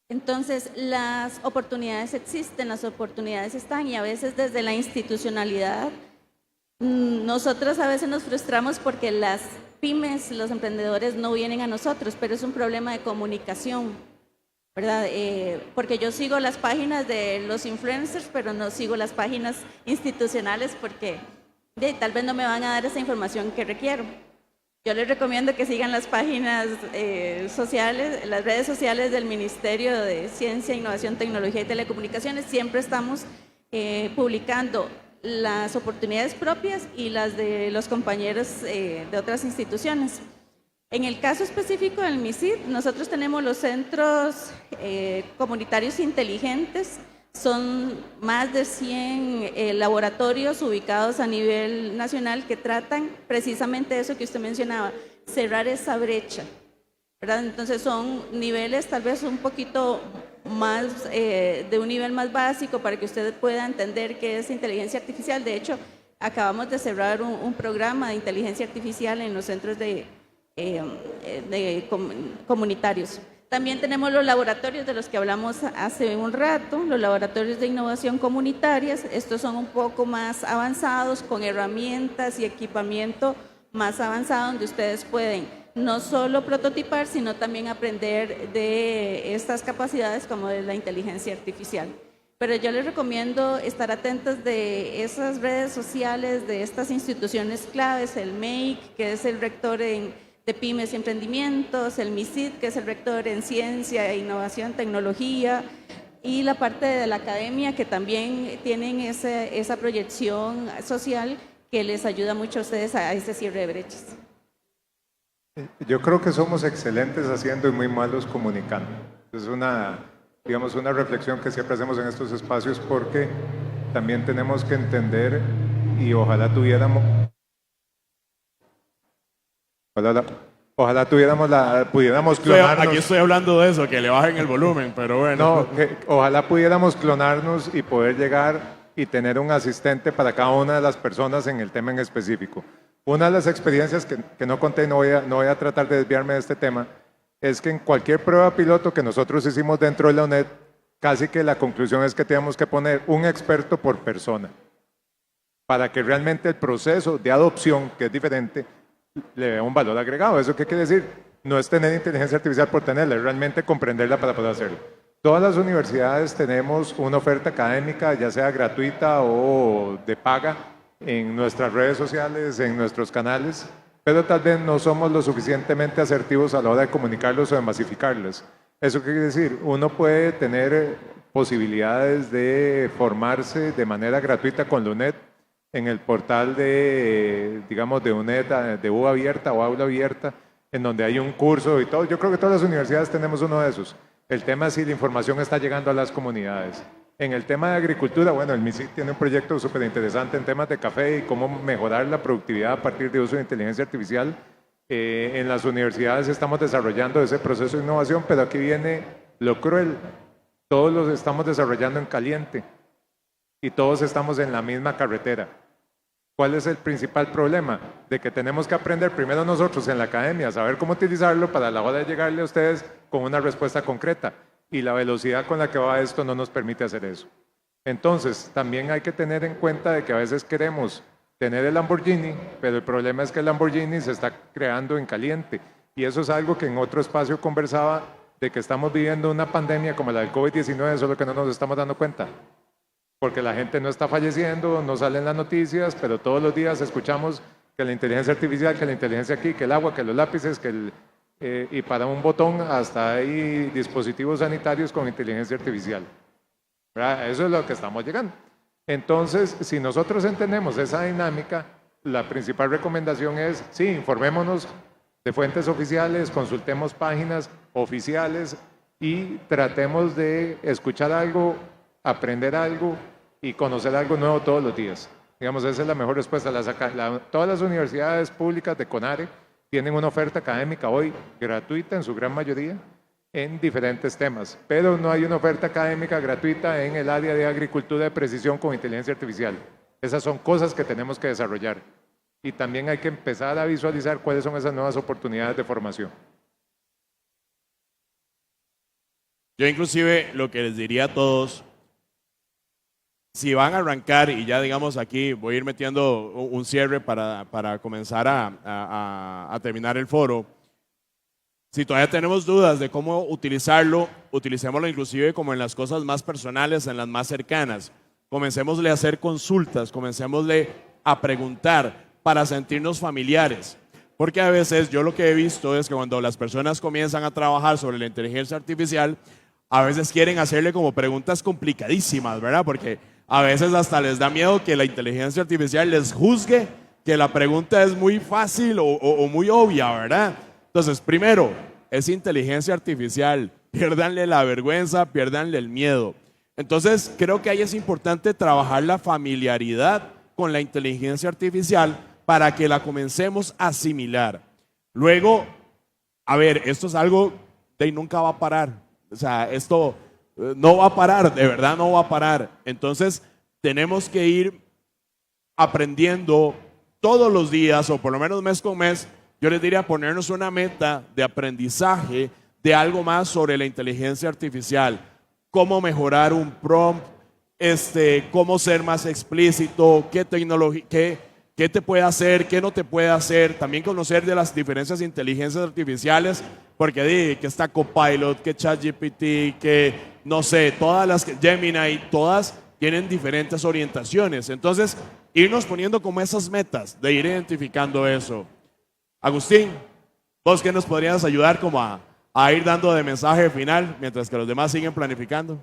Entonces, las oportunidades existen, las oportunidades están y a veces desde la institucionalidad, nosotros a veces nos frustramos porque las pymes, los emprendedores no vienen a nosotros, pero es un problema de comunicación, ¿verdad? Porque yo sigo las páginas de los influencers, pero no sigo las páginas institucionales porque tal vez no me van a dar esa información que requiero. Yo les recomiendo que sigan las páginas sociales, las redes sociales del Ministerio de Ciencia, Innovación, Tecnología y Telecomunicaciones. Siempre estamos publicando las oportunidades propias y las de los compañeros de otras instituciones. En el caso específico del MISID, nosotros tenemos los centros comunitarios inteligentes. Son más de 100 laboratorios ubicados a nivel nacional que tratan precisamente eso que usted mencionaba, cerrar esa brecha, ¿verdad? Entonces son niveles tal vez un poquito más, de un nivel más básico para que usted pueda entender qué es inteligencia artificial. De hecho, acabamos de cerrar un programa de inteligencia artificial en los centros comunitarios. También tenemos los laboratorios de los que hablamos hace un rato, los laboratorios de innovación comunitarias. Estos son un poco más avanzados, con herramientas y equipamiento más avanzado, donde ustedes pueden no solo prototipar, sino también aprender de estas capacidades como de la inteligencia artificial. Pero yo les recomiendo estar atentos de esas redes sociales, de estas instituciones claves, el MEIC, que es el rector de Pymes y Emprendimientos, el MISID, que es el rector en Ciencia, Innovación, Tecnología, y la parte de la academia, que también tienen esa proyección social que les ayuda mucho a ustedes a ese cierre de brechas. Yo creo que somos excelentes haciendo y muy malos comunicando. Es una reflexión que siempre hacemos en estos espacios, porque también tenemos que entender, y ojalá pudiéramos clonarnos. Aquí estoy hablando de eso, que le bajen el volumen, pero bueno. No, que ojalá pudiéramos clonarnos y poder llegar y tener un asistente para cada una de las personas en el tema en específico. Una de las experiencias que no conté, no voy a tratar de desviarme de este tema, es que en cualquier prueba piloto que nosotros hicimos dentro de la UNED, casi que la conclusión es que teníamos que poner un experto por persona, para que realmente el proceso de adopción, que es diferente, le dé un valor agregado. ¿Eso qué quiere decir? No es tener inteligencia artificial por tenerla, es realmente comprenderla para poder hacerlo. Todas las universidades tenemos una oferta académica, ya sea gratuita o de paga, en nuestras redes sociales, en nuestros canales, pero tal vez no somos lo suficientemente asertivos a la hora de comunicarlos o de masificarlos. ¿Eso qué quiere decir? Uno puede tener posibilidades de formarse de manera gratuita con la UNED en el portal de UNED, de U abierta o aula abierta, en donde hay un curso y todo. Yo creo que todas las universidades tenemos uno de esos. El tema es si la información está llegando a las comunidades. En el tema de agricultura, bueno, el MISIC tiene un proyecto súper interesante en temas de café y cómo mejorar la productividad a partir de uso de inteligencia artificial. En las universidades estamos desarrollando ese proceso de innovación, pero aquí viene lo cruel. Todos los estamos desarrollando en caliente y todos estamos en la misma carretera. ¿Cuál es el principal problema? De que tenemos que aprender primero nosotros en la academia, saber cómo utilizarlo para a la hora de llegarle a ustedes con una respuesta concreta. Y la velocidad con la que va esto no nos permite hacer eso. Entonces, también hay que tener en cuenta de que a veces queremos tener el Lamborghini, pero el problema es que el Lamborghini se está creando en caliente. Y eso es algo que en otro espacio conversaba, de que estamos viviendo una pandemia como la del COVID-19, solo que no nos estamos dando cuenta. Porque la gente no está falleciendo, no salen las noticias, pero todos los días escuchamos que la inteligencia artificial, que la inteligencia aquí, que el agua, que los lápices, y para un botón hasta hay dispositivos sanitarios con inteligencia artificial. ¿Verdad? Eso es lo que estamos llegando. Entonces, si nosotros entendemos esa dinámica, la principal recomendación es, sí, informémonos de fuentes oficiales, consultemos páginas oficiales y tratemos de escuchar algo, aprender algo y conocer algo nuevo todos los días. Digamos, esa es la mejor respuesta. Todas las universidades públicas de CONARE tienen una oferta académica hoy gratuita en su gran mayoría en diferentes temas, pero no hay una oferta académica gratuita en el área de agricultura de precisión con inteligencia artificial. Esas son cosas que tenemos que desarrollar y también hay que empezar a visualizar cuáles son esas nuevas oportunidades de formación. Yo inclusive lo que les diría a todos, si van a arrancar, y ya digamos aquí voy a ir metiendo un cierre para comenzar a terminar el foro, si todavía tenemos dudas de cómo utilizarlo, utilicémoslo inclusive como en las cosas más personales, en las más cercanas. Comencémosle a hacer consultas, comencémosle a preguntar para sentirnos familiares. Porque a veces yo lo que he visto es que cuando las personas comienzan a trabajar sobre la inteligencia artificial, a veces quieren hacerle como preguntas complicadísimas, ¿verdad? Porque a veces hasta les da miedo que la inteligencia artificial les juzgue que la pregunta es muy fácil o muy obvia, ¿verdad? Entonces, primero, es inteligencia artificial. Piérdanle la vergüenza, piérdanle el miedo. Entonces, creo que ahí es importante trabajar la familiaridad con la inteligencia artificial para que la comencemos a asimilar. Luego, a ver, esto es algo que nunca va a parar. O sea, esto no va a parar, de verdad no va a parar. Entonces, tenemos que ir aprendiendo todos los días, o por lo menos mes con mes, yo les diría ponernos una meta de aprendizaje de algo más sobre la inteligencia artificial. Cómo mejorar un prompt, cómo ser más explícito, qué tecnología, qué te puede hacer, qué no te puede hacer. También conocer de las diferencias de inteligencias artificiales, porque que está Copilot, que ChatGPT, que no sé, todas las Gemini, todas tienen diferentes orientaciones. Entonces, irnos poniendo como esas metas de ir identificando eso. Agustín, ¿vos qué nos podrías ayudar como a ir dando de mensaje final mientras que los demás siguen planificando?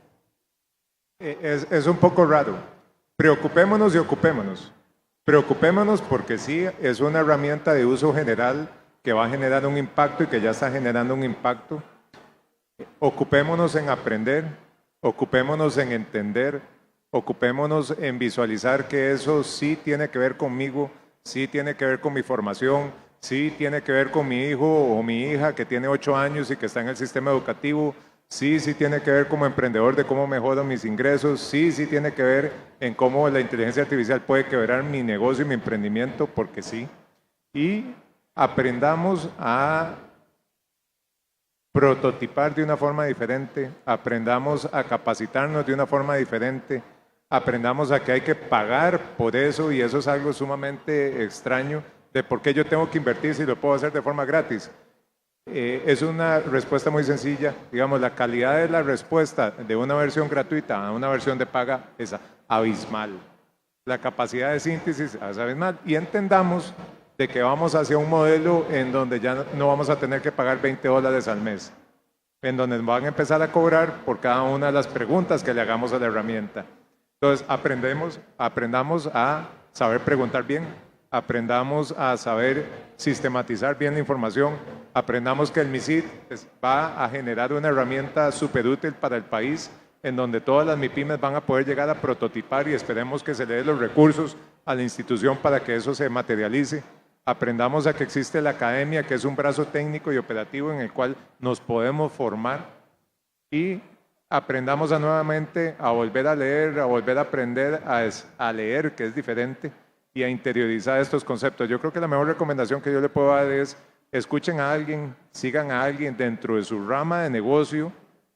Es un poco raro. Preocupémonos y ocupémonos. Preocupémonos porque sí, es una herramienta de uso general que va a generar un impacto y que ya está generando un impacto. Ocupémonos en aprender, ocupémonos en entender, ocupémonos en visualizar que eso sí tiene que ver conmigo, sí tiene que ver con mi formación, sí tiene que ver con mi hijo o mi hija que tiene 8 años y que está en el sistema educativo, sí tiene que ver como emprendedor de cómo mejoro mis ingresos, sí tiene que ver en cómo la inteligencia artificial puede quebrar mi negocio y mi emprendimiento, porque sí. Y aprendamos a prototipar de una forma diferente, aprendamos a capacitarnos de una forma diferente, aprendamos a que hay que pagar por eso, y eso es algo sumamente extraño de por qué yo tengo que invertir si lo puedo hacer de forma gratis. Es una respuesta muy sencilla. Digamos, la calidad de la respuesta de una versión gratuita a una versión de paga es abismal. La capacidad de síntesis es abismal. Y entendamos de que vamos hacia un modelo en donde ya no vamos a tener que pagar $20 al mes, en donde van a empezar a cobrar por cada una de las preguntas que le hagamos a la herramienta. Entonces, aprendamos a saber preguntar bien, aprendamos a saber sistematizar bien la información, aprendamos que el MISID va a generar una herramienta súper útil para el país, en donde todas las MIPYMES van a poder llegar a prototipar, y esperemos que se le dé los recursos a la institución para que eso se materialice. Aprendamos a que existe la academia, que es un brazo técnico y operativo en el cual nos podemos formar, y aprendamos nuevamente a volver a leer, a volver a aprender a leer, que es diferente, y a interiorizar estos conceptos. Yo creo que la mejor recomendación que yo le puedo dar es: escuchen a alguien, sigan a alguien dentro de su rama de negocio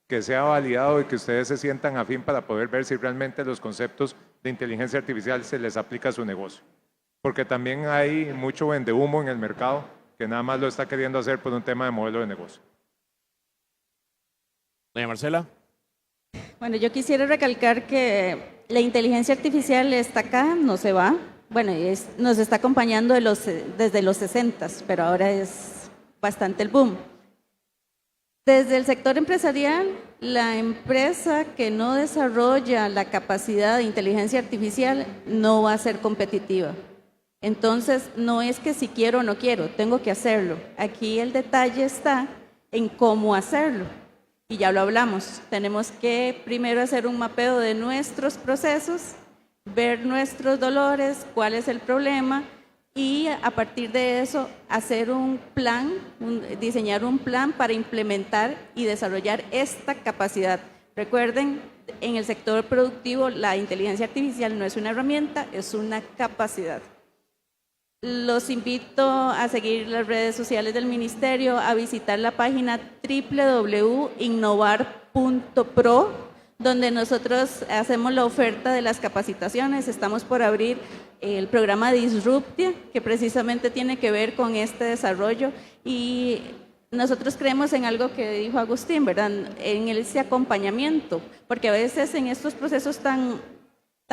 que sea validado y que ustedes se sientan afín para poder ver si realmente los conceptos de inteligencia artificial se les aplica a su negocio. Porque también hay mucho vendehumo en el mercado que nada más lo está queriendo hacer por un tema de modelo de negocio. Doña Marcela. Bueno, yo quisiera recalcar que la inteligencia artificial está acá, no se va. Bueno, nos está acompañando desde los 60s, pero ahora es bastante el boom. Desde el sector empresarial, la empresa que no desarrolla la capacidad de inteligencia artificial no va a ser competitiva. Entonces, no es que si quiero o no quiero, tengo que hacerlo. Aquí el detalle está en cómo hacerlo. Y ya lo hablamos, tenemos que primero hacer un mapeo de nuestros procesos, ver nuestros dolores, cuál es el problema, y a partir de eso hacer un plan, diseñar un plan para implementar y desarrollar esta capacidad. Recuerden, en el sector productivo la inteligencia artificial no es una herramienta, es una capacidad. Los invito a seguir las redes sociales del Ministerio, a visitar la página www.innovar.pro, donde nosotros hacemos la oferta de las capacitaciones. Estamos por abrir el programa Disruptia, que precisamente tiene que ver con este desarrollo, y nosotros creemos en algo que dijo Agustín, ¿verdad? En ese acompañamiento, porque a veces en estos procesos tan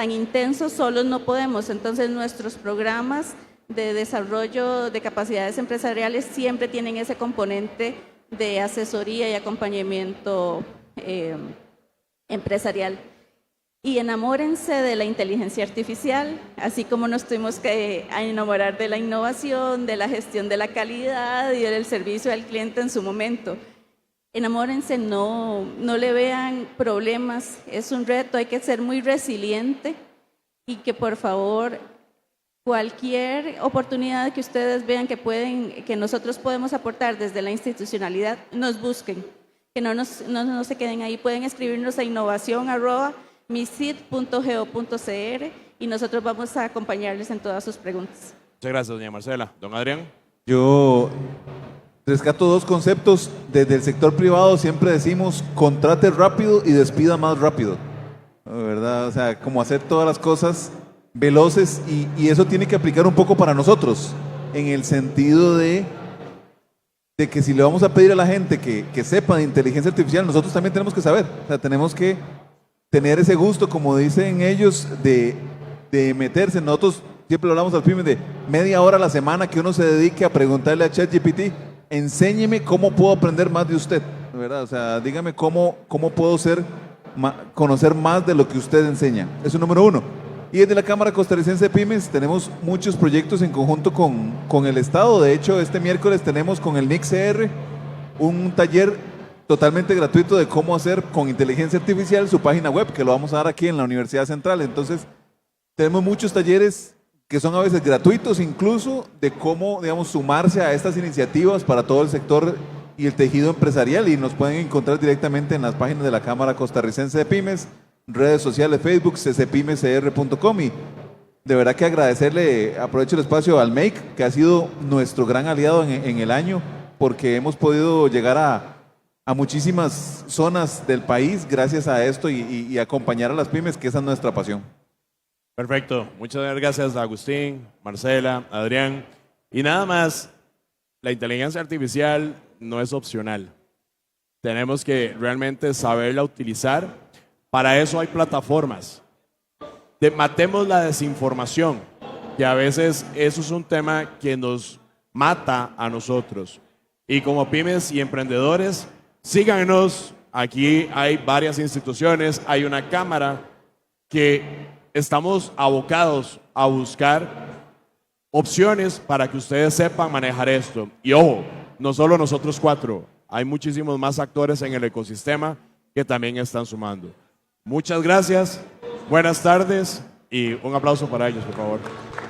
intensos solos no podemos. Entonces nuestros programas de desarrollo de capacidades empresariales siempre tienen ese componente de asesoría y acompañamiento empresarial. Y enamórense de la inteligencia artificial, así como nos tuvimos que enamorar de la innovación, de la gestión de la calidad y del servicio al cliente en su momento. enamórense, no le vean problemas, es un reto, hay que ser muy resiliente y que por favor cualquier oportunidad que ustedes vean que nosotros podemos aportar desde la institucionalidad, nos busquen, que no se queden ahí, pueden escribirnos a innovación@misid.go.cr y nosotros vamos a acompañarles en todas sus preguntas. Muchas gracias, doña Marcela. Don Adrián. Yo rescato dos conceptos. Desde el sector privado siempre decimos contrate rápido y despida más rápido, ¿verdad? O sea, como hacer todas las cosas veloces y eso tiene que aplicar un poco para nosotros, en el sentido de que si le vamos a pedir a la gente que sepa de inteligencia artificial, nosotros también tenemos que saber. O sea, tenemos que tener ese gusto, como dicen ellos, de meterse. Nosotros siempre hablamos al pyme de media hora a la semana que uno se dedique a preguntarle a ChatGPT, enséñeme cómo puedo aprender más de usted, ¿verdad? O sea, dígame cómo puedo conocer más de lo que usted enseña. Eso es número uno. Y desde la Cámara Costarricense de Pymes tenemos muchos proyectos en conjunto con el Estado. De hecho, este miércoles tenemos con el NIC-CR un taller totalmente gratuito de cómo hacer con inteligencia artificial su página web, que lo vamos a dar aquí en la Universidad Central. Entonces, tenemos muchos talleres que son a veces gratuitos incluso, de cómo, digamos, sumarse a estas iniciativas para todo el sector y el tejido empresarial, y nos pueden encontrar directamente en las páginas de la Cámara Costarricense de Pymes, redes sociales, Facebook, ccpymescr.com, y de verdad que agradecerle, aprovecho el espacio al MAKE, que ha sido nuestro gran aliado en el año, porque hemos podido llegar a muchísimas zonas del país gracias a esto y acompañar a las pymes, que esa es nuestra pasión. Perfecto. Muchas gracias a Agustín, Marcela, Adrián. Y nada más, la inteligencia artificial no es opcional. Tenemos que realmente saberla utilizar. Para eso hay plataformas. Matemos la desinformación, que a veces eso es un tema que nos mata a nosotros. Y como pymes y emprendedores, síganos. Aquí hay varias instituciones, hay una cámara que estamos abocados a buscar opciones para que ustedes sepan manejar esto. Y ojo, no solo nosotros cuatro, hay muchísimos más actores en el ecosistema que también están sumando. Muchas gracias, buenas tardes y un aplauso para ellos, por favor.